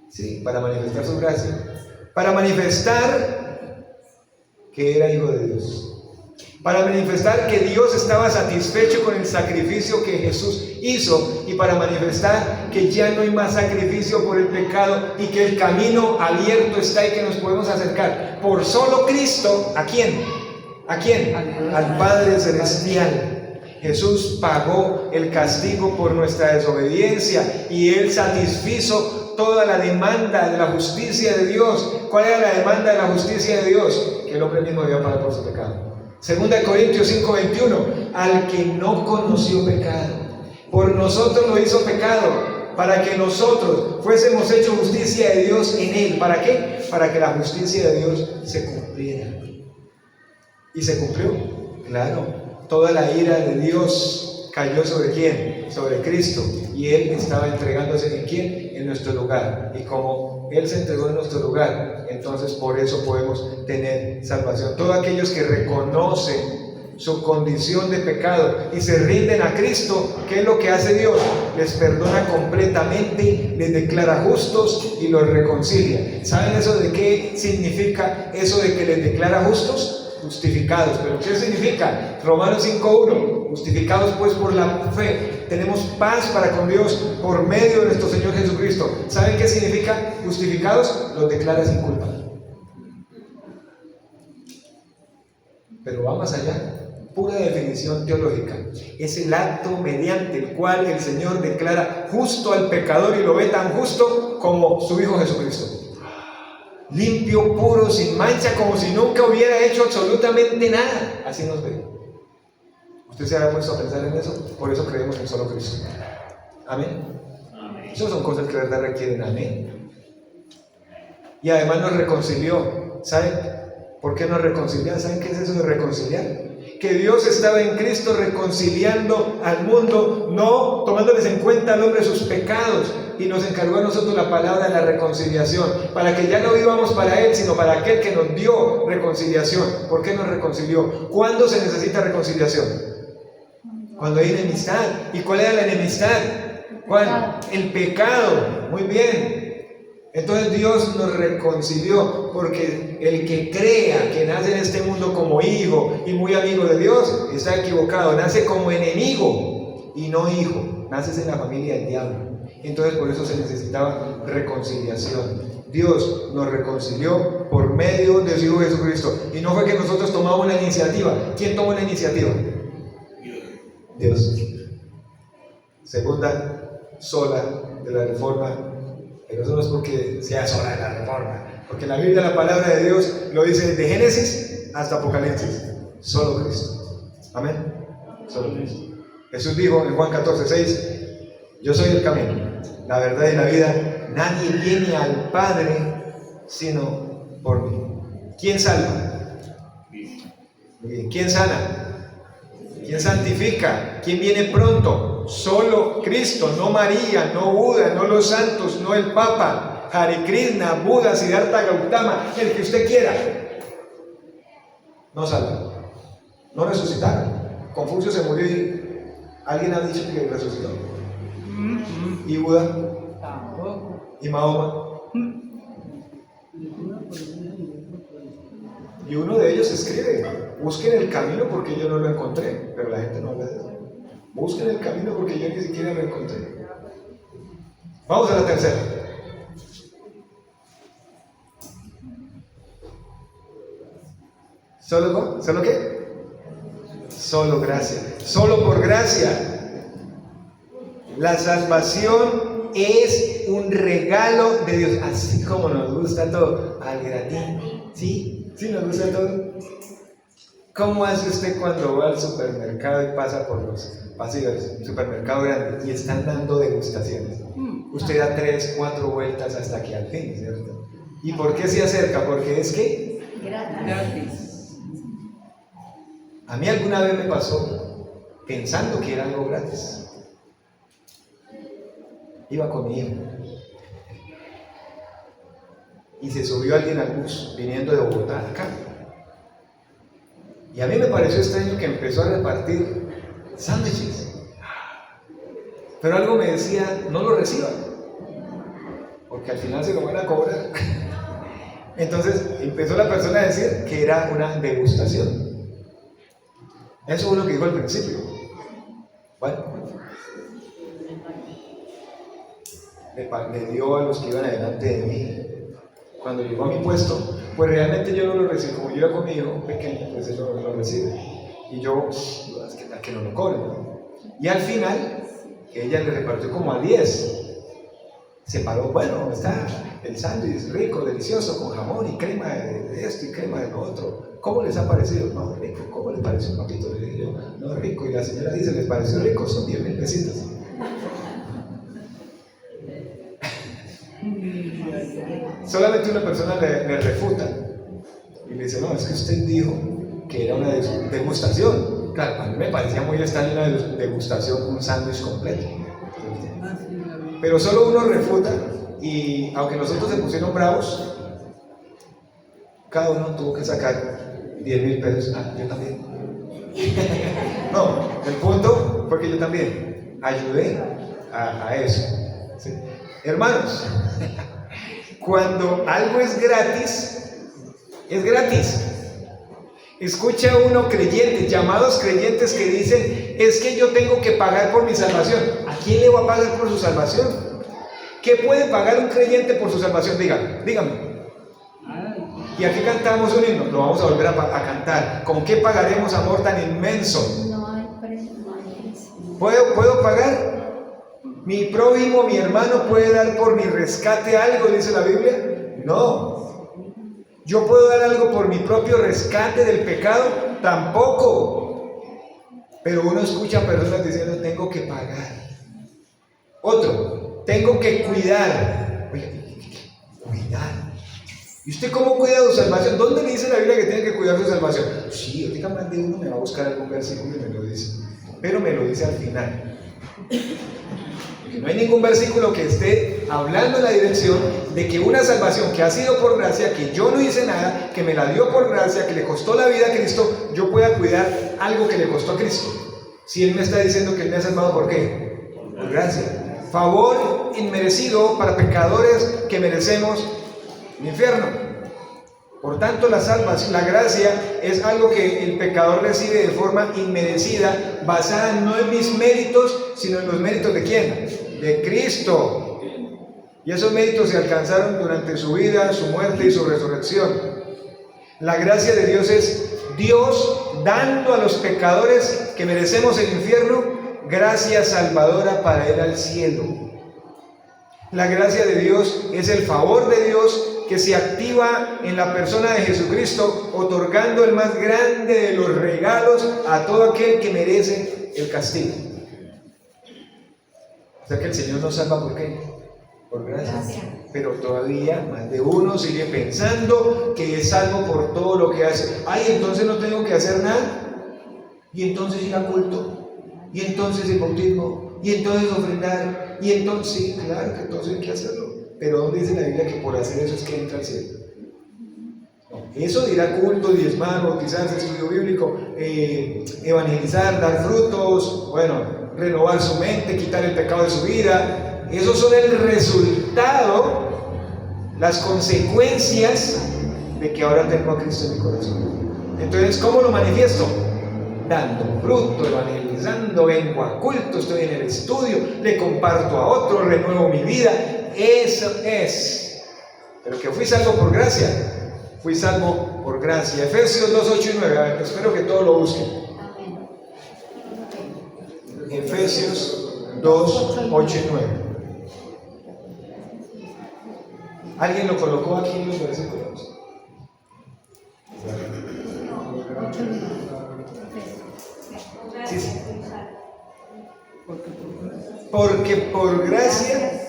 Sí, para manifestar su gracia. Para manifestar que era hijo de Dios. Para manifestar que Dios estaba satisfecho con el sacrificio que Jesús hizo, y para manifestar que ya no hay más sacrificio por el pecado y que el camino abierto está y que nos podemos acercar por solo Cristo. ¿A quién? ¿A quién? Al Padre Celestial. Jesús pagó el castigo por nuestra desobediencia y Él satisfizo toda la demanda de la justicia de Dios. ¿Cuál era la demanda de la justicia de Dios? Que el hombre mismo debía pagar por su pecado. 2 Corintios 5:21, al que no conoció pecado, por nosotros lo hizo pecado, para que nosotros fuésemos hechos justicia de Dios en él. ¿Para qué? Para que la justicia de Dios se cumpliera. ¿Y se cumplió? Claro, toda la ira de Dios cayó ¿sobre quién? Sobre Cristo, y Él estaba entregándose ¿en quién? En nuestro lugar. Y como Él se entregó en nuestro lugar, entonces por eso podemos tener salvación. Todos aquellos que reconocen su condición de pecado y se rinden a Cristo, ¿qué es lo que hace Dios? Les perdona completamente, les declara justos y los reconcilia. ¿Saben eso de qué significa eso de que les declara justos? Justificados. ¿Pero qué significa? Romanos 5:1, justificados pues por la fe, tenemos paz para con Dios por medio de nuestro Señor Jesucristo. ¿Saben qué significa justificados? Los declara sin culpa. Pero va más allá. pura definición teológica. Es el acto mediante el cual el Señor declara justo al pecador y lo ve tan justo como su Hijo Jesucristo. Limpio, puro, sin mancha, como si nunca hubiera hecho absolutamente nada. Así nos ve. ¿Usted se ha puesto a pensar en eso? Por eso creemos en solo Cristo. Amén. Esas son cosas que de verdad requieren amén. Y además nos reconcilió. ¿Saben por qué nos reconcilió? ¿Saben qué es eso de reconciliar? Que Dios estaba en Cristo reconciliando al mundo, no tomándoles en cuenta al hombre sus pecados, y nos encargó a nosotros la palabra de la reconciliación, para que ya no vivamos para Él, sino para aquel que nos dio reconciliación. ¿Por qué nos reconcilió? ¿Cuándo se necesita reconciliación? Cuando hay enemistad. ¿Y cuál era la enemistad? ¿Cuál? El pecado. Muy bien. Entonces Dios nos reconcilió, porque el que crea que nace en este mundo como hijo y muy amigo de Dios está equivocado. Nace como enemigo y no hijo. Naces en la familia del diablo. Entonces por eso se necesitaba reconciliación. Dios nos reconcilió por medio de su Hijo Jesucristo. Y no fue que nosotros tomamos la iniciativa. ¿Quién tomó la iniciativa? Dios. Segunda sola de la Reforma. Pero eso no es porque sea sola de la Reforma, porque en la Biblia la palabra de Dios lo dice desde Génesis hasta Apocalipsis. Solo Cristo. Amén. Solo Cristo. Jesús dijo en Juan 14:6: yo soy el camino, la verdad y la vida. Nadie viene al Padre sino por mí. ¿Quién salva? ¿Quién sana? ¿Quién santifica? ¿Quién viene pronto? Solo Cristo, no María, no Buda, no los santos, no el Papa, Hare Krishna, Buda, Siddhartha Gautama, el que usted quiera. No salva. No resucitaron. Confucio se murió y alguien ha dicho que resucitó. ¿Y Buda? Tampoco. ¿Y Mahoma? Y uno de ellos escribe: busquen el camino porque yo no lo encontré. Pero la gente no habla de eso. Busquen el camino porque yo ni siquiera lo encontré. Vamos a la tercera. ¿Solo qué? Solo gracia. Solo por gracia. La salvación es un regalo de Dios. Así como nos gusta todo, al gratín. ¿Sí? ¿Sí nos gusta todo? ¿Cómo hace usted cuando va al supermercado y pasa por los pasillos del supermercado grande y están dando degustaciones? Usted da 3, 4 vueltas hasta que al fin, ¿cierto? ¿Y por qué se acerca? Porque es que Gratis. a mí alguna vez me pasó pensando que era algo gratis. Iba con mi hijo y se subió alguien al bus viniendo de Bogotá acá. Y a mí me pareció extraño que empezó a repartir sándwiches. Pero algo me decía: no lo reciban, porque al final se lo van a cobrar. Entonces empezó la persona a decir que era una degustación. Eso fue lo que dijo al principio. Bueno, le dio a los que iban adelante de mí. Cuando llegó a mi puesto, pues realmente yo no lo recibí. Como yo iba con mi hijo pequeño, pues él no lo recibe. Y yo, es que no lo cobren, ¿no? Y al final, ella le repartió como a 10. Se paró: bueno, está el sándwich rico, delicioso, con jamón y crema de esto y crema de lo otro. ¿Cómo les ha parecido? No, rico. ¿Cómo les pareció, papito? Le dije yo: no, rico. Y la señora dice: ¿les pareció rico? Son 10,000 pesitos. Solamente una persona le refuta y le dice: no, es que usted dijo que era una degustación. Claro, a mí me parecía muy extraño una degustación, un sándwich completo. Pero solo uno refuta, y aunque nosotros se pusieron bravos, cada uno tuvo que sacar 10,000 pesos. Ah, yo también. No, el punto fue que yo también ayudé a eso. ¿Sí? Hermanos, cuando algo es gratis, es gratis. Escucha uno creyentes, llamados creyentes, que dicen: es que yo tengo que pagar por mi salvación. ¿A quién le va a pagar por su salvación? ¿Qué puede pagar un creyente por su salvación? Dígame. Y aquí cantamos un himno, lo vamos a volver a cantar. ¿Con qué pagaremos amor tan inmenso? No hay precio, no hay precio. ¿Puedo pagar? ¿Mi prójimo, mi hermano puede dar por mi rescate algo, dice la Biblia? No. ¿Yo puedo dar algo por mi propio rescate del pecado? Tampoco. Pero uno escucha a personas diciendo, tengo que pagar. Otro, tengo que cuidar. Oye, cuidar. ¿Y usted cómo cuida su salvación? ¿Dónde le dice la Biblia que tiene que cuidar su salvación? Sí, ahorita más de uno me va a buscar algún versículo y me lo dice. Pero me lo dice al final. Porque no hay ningún versículo que esté hablando en la dirección de que una salvación que ha sido por gracia, que yo no hice nada, que me la dio por gracia, que le costó la vida a Cristo, yo pueda cuidar algo que le costó a Cristo. Si Él me está diciendo que Él me ha salvado, ¿por qué? Por gracia. Favor inmerecido para pecadores que merecemos el infierno. Por tanto, la salvación, la gracia es algo que el pecador recibe de forma inmerecida, basada no en mis méritos, sino en los méritos ¿de quién? De Cristo. Y esos méritos se alcanzaron durante su vida, su muerte y su resurrección. La gracia de Dios es Dios dando a los pecadores que merecemos el infierno gracia salvadora para ir al cielo. La gracia de Dios es el favor de Dios que se activa en la persona de Jesucristo, otorgando el más grande de los regalos a todo aquel que merece el castigo. O sea que el Señor nos salva ¿por qué? Por gracia. Pero todavía más de uno sigue pensando que es salvo por todo lo que hace. Ay, entonces no tengo que hacer nada. Y entonces ir a culto. Y entonces el bautismo. Y entonces ofrendar. Y entonces, sí, claro que entonces hay que hacerlo. Pero ¿dónde dice la Biblia que por hacer eso es que entra al cielo? No, eso dirá culto, diezmar, bautizarse, estudio bíblico, evangelizar, dar frutos, bueno, renovar su mente, quitar el pecado de su vida. Esos son el resultado, las consecuencias de que ahora tengo a Cristo en mi corazón. Entonces, ¿cómo lo manifiesto? Dando fruto, evangelizando, vengo a culto, estoy en el estudio, le comparto a otro, renuevo mi vida. Eso es. Pero que fui salvo por gracia. Fui salvo por gracia. Efesios 2, 8 y 9. Espero que todos lo busquen. Efesios 2, 8 y 9. ¿Alguien lo colocó aquí en los versículos? Sí, sí. Porque por gracia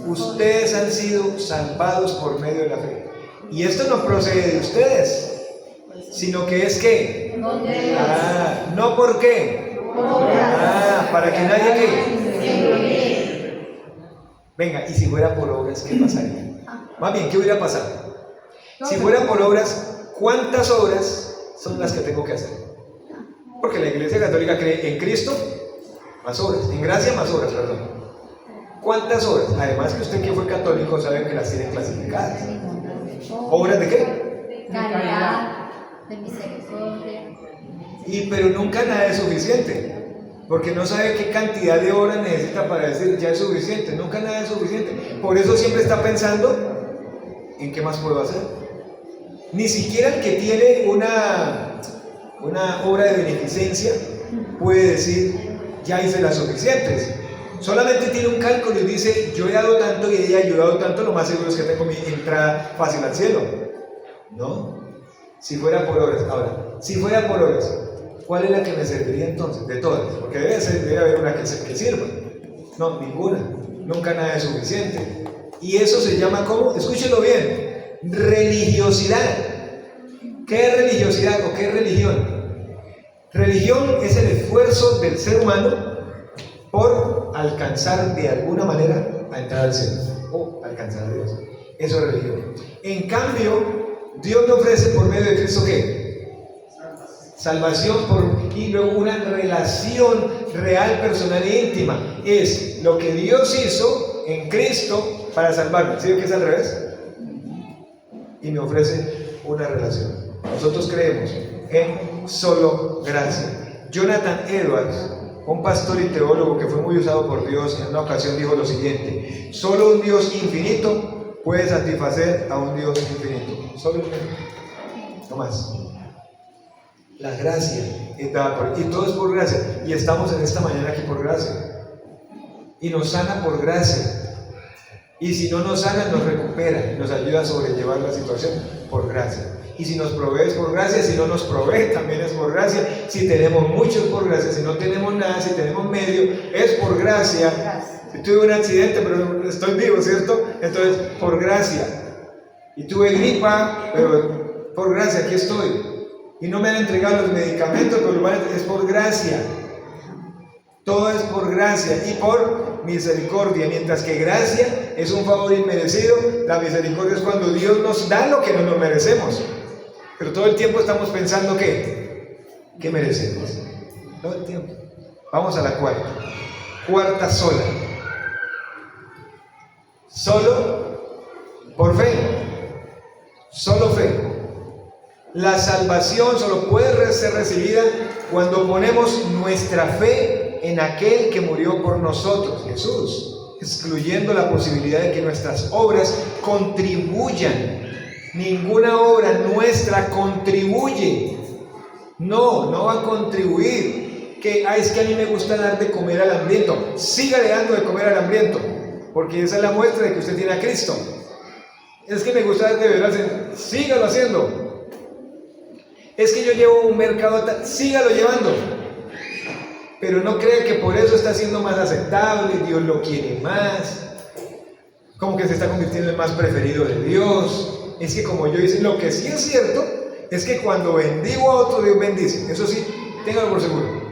ustedes han sido salvados por medio de la fe. Y esto no procede de ustedes, sino que es que no por qué, para que nadie que venga. Y si fuera por obras, ¿qué pasaría? Más bien, ¿qué hubiera pasado? Si fuera por obras, ¿cuántas obras son las que tengo que hacer? Porque la Iglesia Católica cree en Cristo más obras, en gracia más obras, perdón. ¿Cuántas obras? Además que usted que fue católico sabe que las tiene clasificadas. ¿Obras de qué? Caridad, de misericordia. Pero nunca nada es suficiente, porque no sabe qué cantidad de obras necesita para decir ya es suficiente. Nunca nada es suficiente. Por eso siempre está pensando en qué más puedo hacer. Ni siquiera el que tiene una obra de beneficencia puede decir ya hice las suficientes. Solamente tiene un cálculo y dice yo he dado tanto y ella ha ayudado tanto, lo más seguro es que tengo mi entrada fácil al cielo. No, si fuera por obras. Ahora, si fuera por obras, ¿cuál es la que me serviría entonces? De todas, porque debe haber una que sirva. No, ninguna. Nunca nada es suficiente. Y eso se llama, ¿cómo? Escúchenlo bien, religiosidad. ¿Qué es religiosidad o qué es religión? Religión es el esfuerzo del ser humano por alcanzar de alguna manera a entrar al cielo o alcanzar a Dios. Eso es religión. En cambio, Dios me ofrece por medio de Cristo ¿qué? Salvación y luego una relación real, personal e íntima. Es lo que Dios hizo en Cristo para salvarme. ¿Sí o que es al revés? Y me ofrece una relación. Nosotros creemos en solo gracia. Jonathan Edwards, un pastor y teólogo que fue muy usado por Dios, en una ocasión dijo lo siguiente: solo un Dios infinito puede satisfacer a un Dios infinito. Solo el medio. No más. La gracia es dada por, y todo es por gracia. Y estamos en esta mañana aquí por gracia. Y nos sana por gracia. Y si no nos sana, nos recupera y nos ayuda a sobrellevar la situación por gracia. Y si nos provee es por gracia, si no nos provee también es por gracia. Si tenemos mucho es por gracia, si no tenemos nada, si tenemos medio, es por gracia. Si tuve un accidente, pero estoy vivo, ¿cierto? Entonces, por gracia. Y tuve gripa, pero por gracia, aquí estoy. Y no me han entregado los medicamentos, pero es por gracia. Todo es por gracia y por misericordia. Mientras que gracia es un favor inmerecido, la misericordia es cuando Dios nos da lo que no nos merecemos. Pero todo el tiempo estamos pensando ¿qué merecemos? Todo el tiempo. Vamos a la cuarta. Cuarta sola. Solo por fe. Solo fe. La salvación solo puede ser recibida cuando ponemos nuestra fe en aquel que murió por nosotros, Jesús, excluyendo la posibilidad de que nuestras obras contribuyan. Ninguna obra nuestra contribuye. No va a contribuir. Es que a mí me gusta dar de comer al hambriento. Sígale dando de comer al hambriento, porque esa es la muestra de que usted tiene a Cristo. Es que me gusta dar de beber, sígalo haciendo. Es que yo llevo un mercado, sígalo llevando. Pero no crea que por eso está siendo más aceptable, Dios lo quiere más, como que se está convirtiendo en más preferido de Dios. Es que como yo hice, lo que sí es cierto es que cuando bendigo a otro, Dios bendice. Eso sí, téngalo por seguro.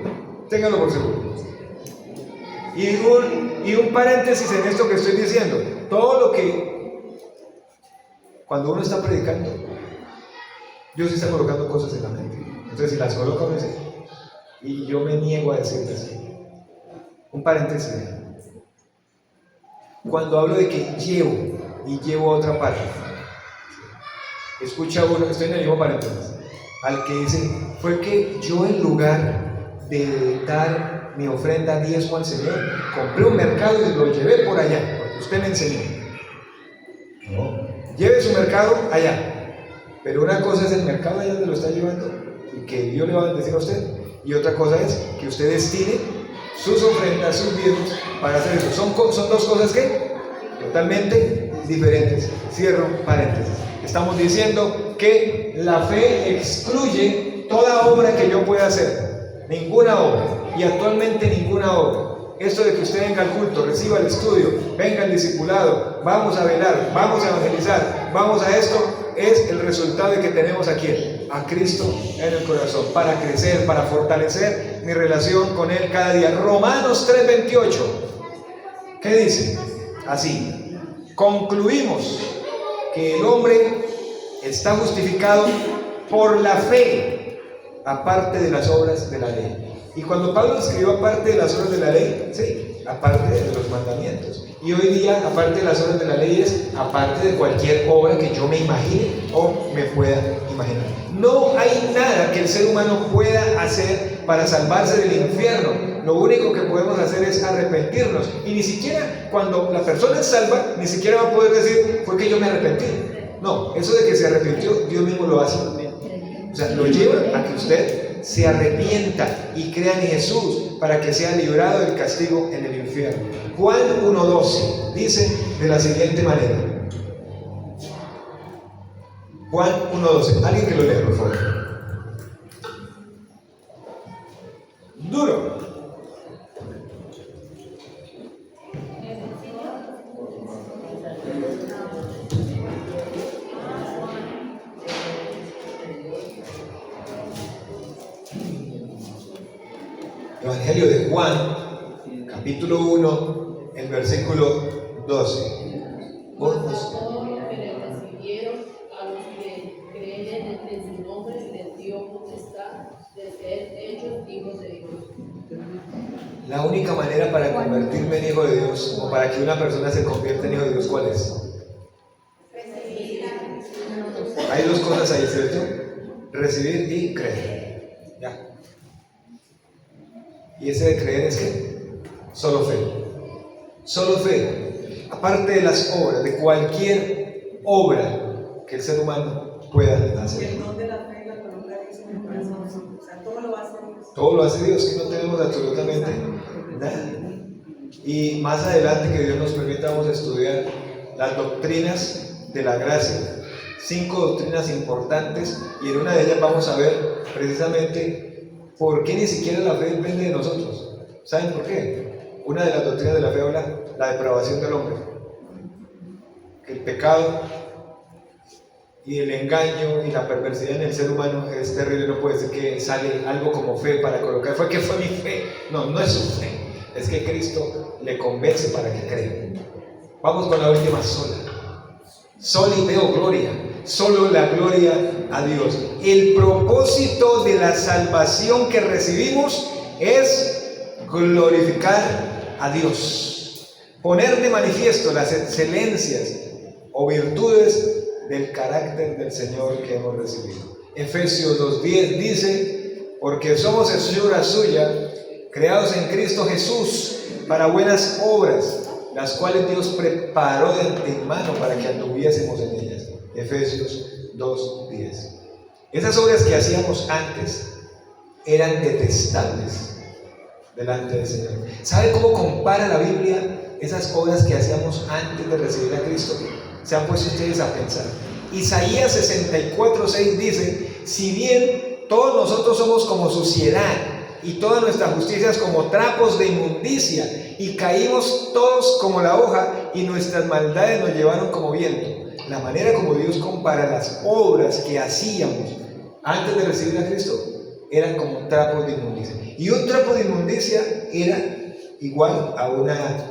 Y un paréntesis en esto que estoy diciendo. Todo lo que, cuando uno está predicando, Dios está colocando cosas en la mente. Entonces si las coloca, me dice, y yo me niego a decirte así. Un paréntesis. Cuando hablo de que llevo a otra parte, escucha uno, estoy en el mismo paréntesis, al que dice, fue que yo en lugar de dar mi ofrenda diezmo al Señor, compré un mercado y lo llevé por allá, porque usted me enseñó. No, lleve su mercado allá, pero una cosa es el mercado allá donde lo está llevando y que Dios le va a bendecir a usted, y otra cosa es que usted destine sus ofrendas, sus diezmos para hacer eso. Son dos cosas que totalmente diferentes. Cierro paréntesis. Estamos diciendo que la fe excluye toda obra que yo pueda hacer. Ninguna obra. Y actualmente ninguna obra. Esto de que usted venga al culto, reciba el estudio, venga al discipulado, vamos a velar, vamos a evangelizar, vamos a esto, es el resultado de que tenemos aquí a Cristo en el corazón, para crecer, para fortalecer mi relación con Él cada día. Romanos 3:28, ¿qué dice? Así, concluimos que el hombre está justificado por la fe, aparte de las obras de la ley. Y cuando Pablo escribió aparte de las obras de la ley, sí, aparte de los mandamientos. Y hoy día, aparte de las obras de la ley, es aparte de cualquier obra que yo me imagine o me pueda imaginar. No hay nada que el ser humano pueda hacer para salvarse del infierno. Lo único que podemos hacer es arrepentirnos. Y ni siquiera cuando la persona es salva, ni siquiera va a poder decir, fue que yo me arrepentí. No, eso de que se arrepintió, Dios mismo lo hace. O sea, lo lleva a que usted se arrepienta y crea en Jesús para que sea librado del castigo en el infierno. Juan 1:12 dice de la siguiente manera. Juan 1:12. Alguien que lo lea, por favor. Duro. Evangelio de Juan, capítulo 1, el versículo 12. Mas a todos los que le recibieron, a los que creen en su nombre, les dio potestad de ser hechos hijos de Dios. La única manera para convertirme en hijo de Dios, o para que una persona se convierta en hijo de Dios, ¿cuál es? Hay dos cosas ahí, ¿cierto? Recibir y creer. Ya. Y ese de creer es que solo fe. Solo fe. Aparte de las obras, de cualquier obra que el ser humano pueda Y hacer. el don de la fe y la coloca Dios en el corazón. O sea, todo lo hace Dios. Todo lo hace Dios, que no tenemos absolutamente nada. Y más adelante, que Dios nos permita, vamos a estudiar las doctrinas de la gracia. 5 doctrinas importantes, y en una de ellas vamos a ver precisamente por qué ni siquiera la fe depende de nosotros. ¿Saben por qué? Una de las doctrinas de la fe habla la depravación del hombre, que el pecado y el engaño y la perversidad en el ser humano es terrible. No puede ser que sale algo como fe para colocar, ¿fue que fue mi fe? No, no es su fe, es que Cristo le convence para que crea. Vamos con la última sola. Sola y veo gloria, solo la gloria a Dios. El propósito de la salvación que recibimos es glorificar a Dios, poner de manifiesto las excelencias o virtudes del carácter del Señor que hemos recibido. Efesios 2:10 dice: porque somos hechura suya, creados en Cristo Jesús para buenas obras, las cuales Dios preparó de antemano para que anduviésemos en ellas. Efesios 2:10. Esas obras que hacíamos antes eran detestables delante del Señor. ¿Sabe cómo compara la Biblia esas obras que hacíamos antes de recibir a Cristo? Se han puesto ustedes a pensar. Isaías 64:6 dice: si bien todos nosotros somos como suciedad, y toda nuestra justicia es como trapos de inmundicia, y caímos todos como la hoja, y nuestras maldades nos llevaron como viento. La manera como Dios compara las obras que hacíamos antes de recibir a Cristo eran como trapos de inmundicia. Y un trapo de inmundicia era igual a una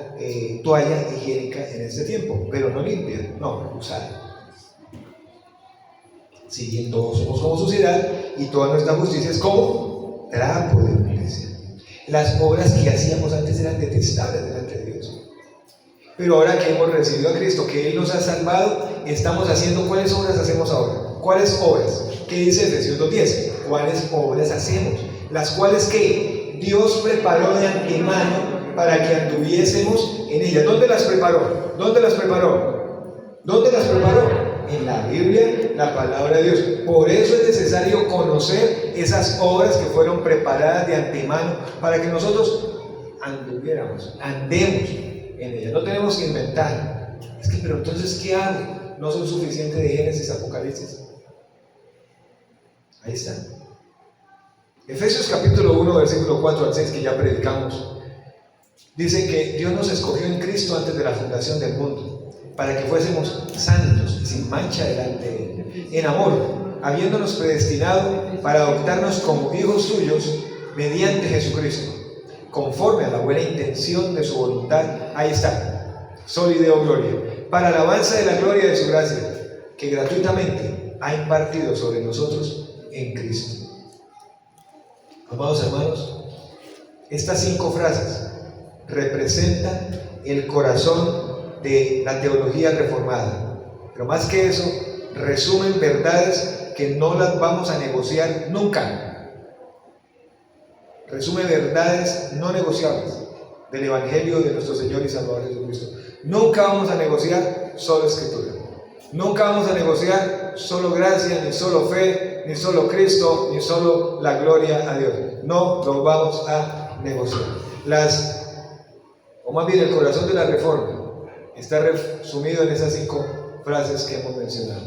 toalla higiénica en este tiempo, pero no limpia, no, usada. Si bien todos somos como suciedad, y toda nuestra justicia es como trapo de inmundicia. Las obras que hacíamos antes eran detestables delante de Dios. Pero ahora que hemos recibido a Cristo, que Él nos ha salvado, estamos haciendo. ¿Cuáles obras hacemos ahora? ¿Cuáles obras? ¿Qué dice Efesios 2:10? ¿Cuáles obras hacemos? Las cuales que Dios preparó de antemano para que anduviésemos en ellas. ¿Dónde las preparó? ¿Dónde las preparó? ¿Dónde las preparó? En la Biblia, la palabra de Dios. Por eso es necesario conocer esas obras que fueron preparadas de antemano para que nosotros andemos en ellas. No tenemos que inventar. Es que, pero entonces, ¿qué hago? No son suficientes de Génesis, Apocalipsis. Ahí está. Efesios capítulo 1, versículo 4 al 6, que ya predicamos, dice que Dios nos escogió en Cristo antes de la fundación del mundo, para que fuésemos santos y sin mancha delante de Él, en amor, habiéndonos predestinado para adoptarnos como hijos suyos mediante Jesucristo, conforme a la buena intención de su voluntad. Ahí está, sol y deo gloria, para alabanza de la gloria de su gracia, que gratuitamente ha impartido sobre nosotros en Cristo. Amados hermanos, estas 5 frases representan el corazón de la teología reformada, pero más que eso, resumen verdades que no las vamos a negociar nunca. Resume verdades no negociables del Evangelio de nuestro Señor y Salvador Jesucristo. Nunca vamos a negociar solo Escritura, nunca vamos a negociar solo gracia, ni solo fe, ni solo Cristo, ni solo la gloria a Dios. No lo vamos a negociar. O más bien, el corazón de la reforma está resumido en esas 5 frases que hemos mencionado.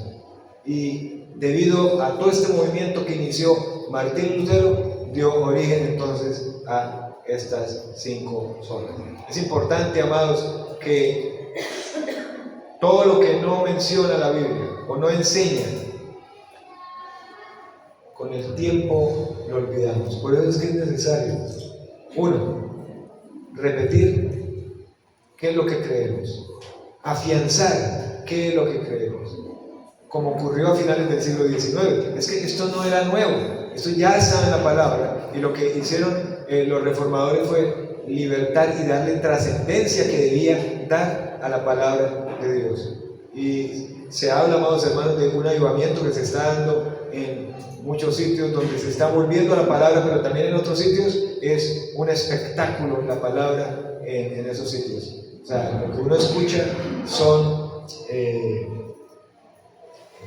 Y debido a todo este movimiento que inició Martín Lutero, dio origen entonces a estas 5 zonas. Es importante, amados, que todo lo que no menciona la Biblia o no enseña, con el tiempo lo olvidamos. Por eso es que es necesario, 1, repetir qué es lo que creemos, afianzar qué es lo que creemos, como ocurrió a finales del siglo XIX. Es que esto no era nuevo, esto ya estaba en la palabra, y lo que hicieron los reformadores fue libertar y darle trascendencia que debía dar a la palabra de Dios. Y se habla, amados hermanos, de un avivamiento que se está dando en muchos sitios donde se está volviendo a la palabra, pero también en otros sitios es un espectáculo la palabra en esos sitios. O sea, lo que uno escucha son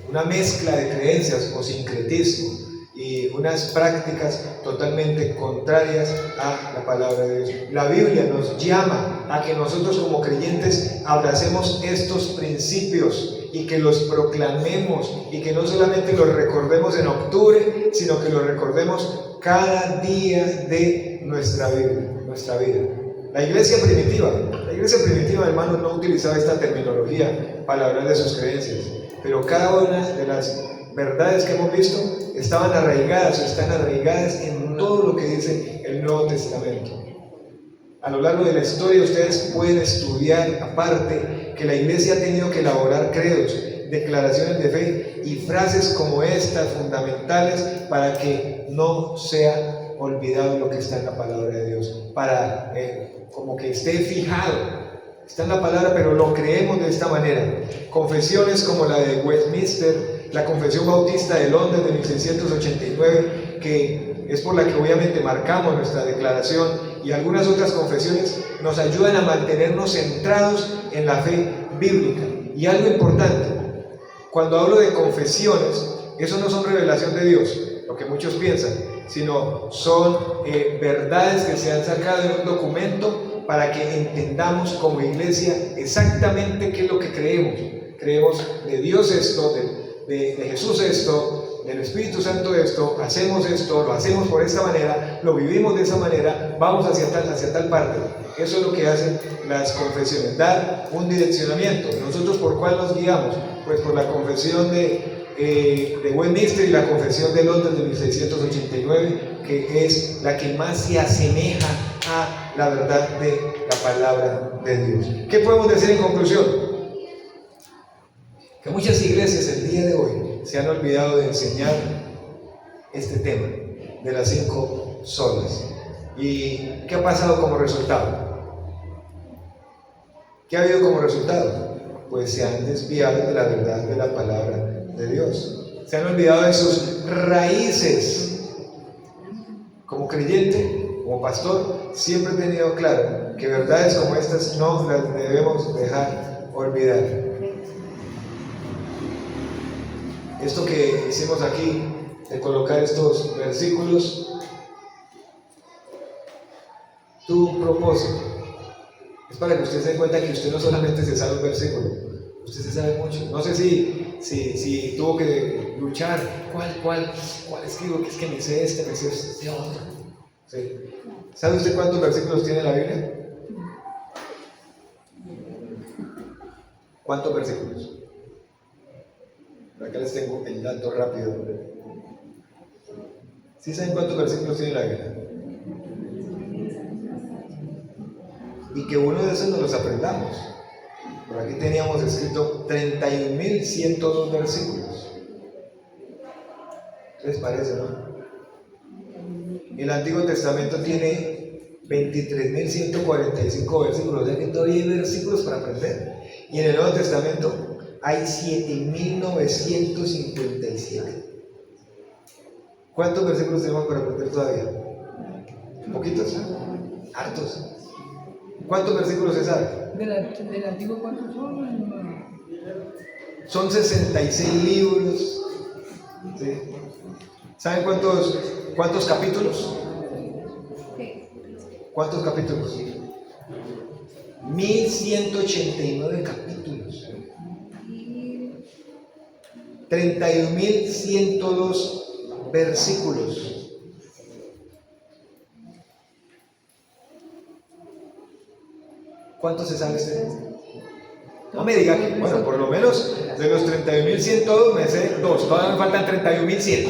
una mezcla de creencias o sincretismo y unas prácticas totalmente contrarias a la palabra de Dios. La Biblia nos llama a que nosotros como creyentes abracemos estos principios y que los proclamemos y que no solamente los recordemos en octubre, sino que los recordemos cada día de nuestra vida. La iglesia primitiva, hermanos, no utilizaba esta terminología para hablar de sus creencias, pero cada una de las verdades que hemos visto estaban arraigadas o están arraigadas en todo lo que dice el Nuevo Testamento. A lo largo de la historia ustedes pueden estudiar aparte que la iglesia ha tenido que elaborar credos, declaraciones de fe y frases como estas fundamentales para que no sea olvidado lo que está en la palabra de Dios, para como que esté fijado. Está en la palabra, pero lo creemos de esta manera. Confesiones como la de Westminster, la Confesión Bautista de Londres de 1689, que es por la que obviamente marcamos nuestra declaración, y algunas otras confesiones nos ayudan a mantenernos centrados en la fe bíblica. Y algo importante, cuando hablo de confesiones, eso no son revelación de Dios, lo que muchos piensan, sino son verdades que se han sacado en un documento para que entendamos como iglesia exactamente qué es lo que creemos. Creemos de Dios esto, de Jesús esto, del Espíritu Santo esto, hacemos esto, lo hacemos por esta manera, lo vivimos de esa manera, vamos hacia tal parte. Eso es lo que hacen las confesiones, dar un direccionamiento. ¿Nosotros por cuál nos guiamos? Pues por la confesión de Westminster y la confesión de Londres de 1689, que es la que más se asemeja a la verdad de la palabra de Dios. ¿Qué podemos decir en conclusión? Que muchas iglesias el día de hoy se han olvidado de enseñar este tema de las 5 solas. ¿Y qué ha pasado como resultado? ¿Qué ha habido como resultado? Pues se han desviado de la verdad de la palabra de Dios. Se han olvidado de sus raíces. Como creyente, como pastor, siempre he tenido claro que verdades como estas no las debemos dejar olvidar. Esto que hicimos aquí, de colocar estos versículos, tuvo un propósito. Es para que usted se dé cuenta que usted no solamente se sabe un versículo, usted se sabe mucho. No sé si tuvo que luchar, ¿cuál escribo? Que es que me sé me sé este otro. ¿Sí? ¿Sabe usted cuántos versículos tiene la Biblia? ¿Cuántos versículos? Acá les tengo el dato rápido. ¿Sí saben cuántos versículos tiene la Biblia? Y que uno de esos nos los aprendamos. Por aquí teníamos escrito 31.102 versículos. ¿Qué les parece, no? El Antiguo Testamento tiene 23.145 versículos, o sea que todavía hay versículos para aprender. Y en el Nuevo Testamento hay 7.957. ¿Cuántos versículos tenemos para aprender todavía? ¿Poquitos? ¿Hartos? ¿Cuántos versículos se sabe? ¿Del antiguo cuántos son? Son 66 libros. ¿Sí? ¿Saben cuántos capítulos? ¿Cuántos capítulos? 1189 capítulos. 31.102 versículos. ¿Cuántos se sabe usted? No me diga que, bueno, por lo menos de los 31.102 me sé 2, todavía me faltan 31.100.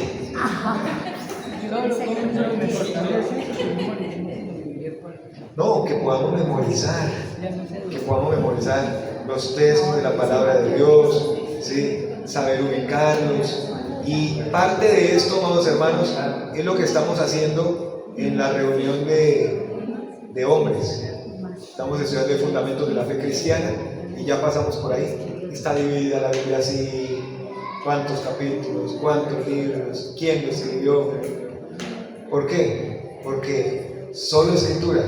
No, que podamos memorizar los textos de la palabra de Dios, ¿sí? Saber ubicarlos. Y parte de esto, amados hermanos, es lo que estamos haciendo en la reunión de hombres. Estamos estudiando el fundamento de la fe cristiana y ya pasamos por ahí. Está dividida la Biblia así: cuántos capítulos, cuántos libros, quién lo escribió. ¿Por qué? Porque solo escritura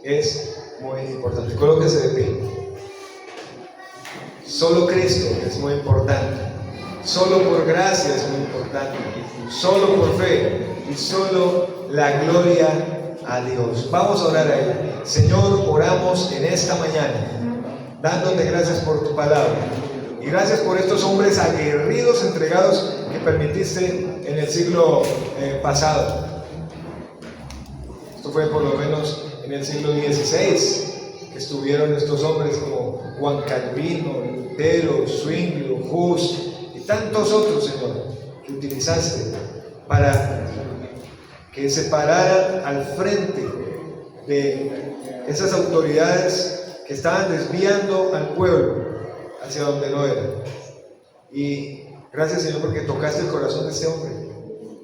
es muy importante. Colóquese de pie. Solo Cristo es muy importante. Solo por gracia es muy importante, solo por fe y solo la gloria a Dios. Vamos a orar a Él. Señor, oramos en esta mañana, dándote gracias por tu palabra y gracias por estos hombres aguerridos, entregados que permitiste en el siglo pasado. Esto fue por lo menos en el siglo XVI que estuvieron estos hombres como Juan Calvino, Lutero, Zwinglio, Hus y tantos otros, Señor, que utilizaste para que se pararan al frente de esas autoridades que estaban desviando al pueblo hacia donde no era. Y gracias, Señor, porque tocaste el corazón de este hombre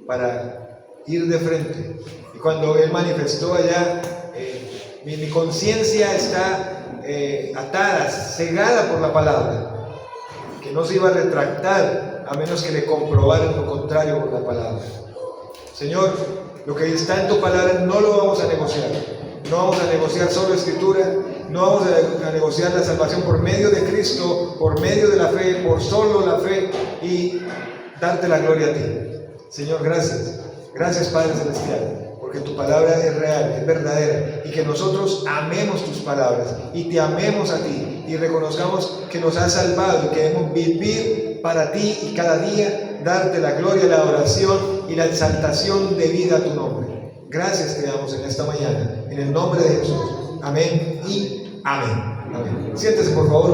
para ir de frente. Y cuando él manifestó allá, mi conciencia está atada, cegada por la palabra, que no se iba a retractar a menos que le comprobaran lo contrario por la palabra. Señor, lo que está en tu palabra no lo vamos a negociar. No vamos a negociar solo escritura, no vamos a negociar la salvación por medio de Cristo, por medio de la fe, por solo la fe y darte la gloria a ti. Señor, gracias. Gracias, Padre Celestial, porque tu palabra es real, es verdadera, y que nosotros amemos tus palabras y te amemos a ti y reconozcamos que nos has salvado y queremos vivir para ti y cada día darte la gloria, la adoración y la exaltación de vida a tu nombre. Gracias te damos en esta mañana, en el nombre de Jesús. Amén y amén. Amén. Siéntese, por favor.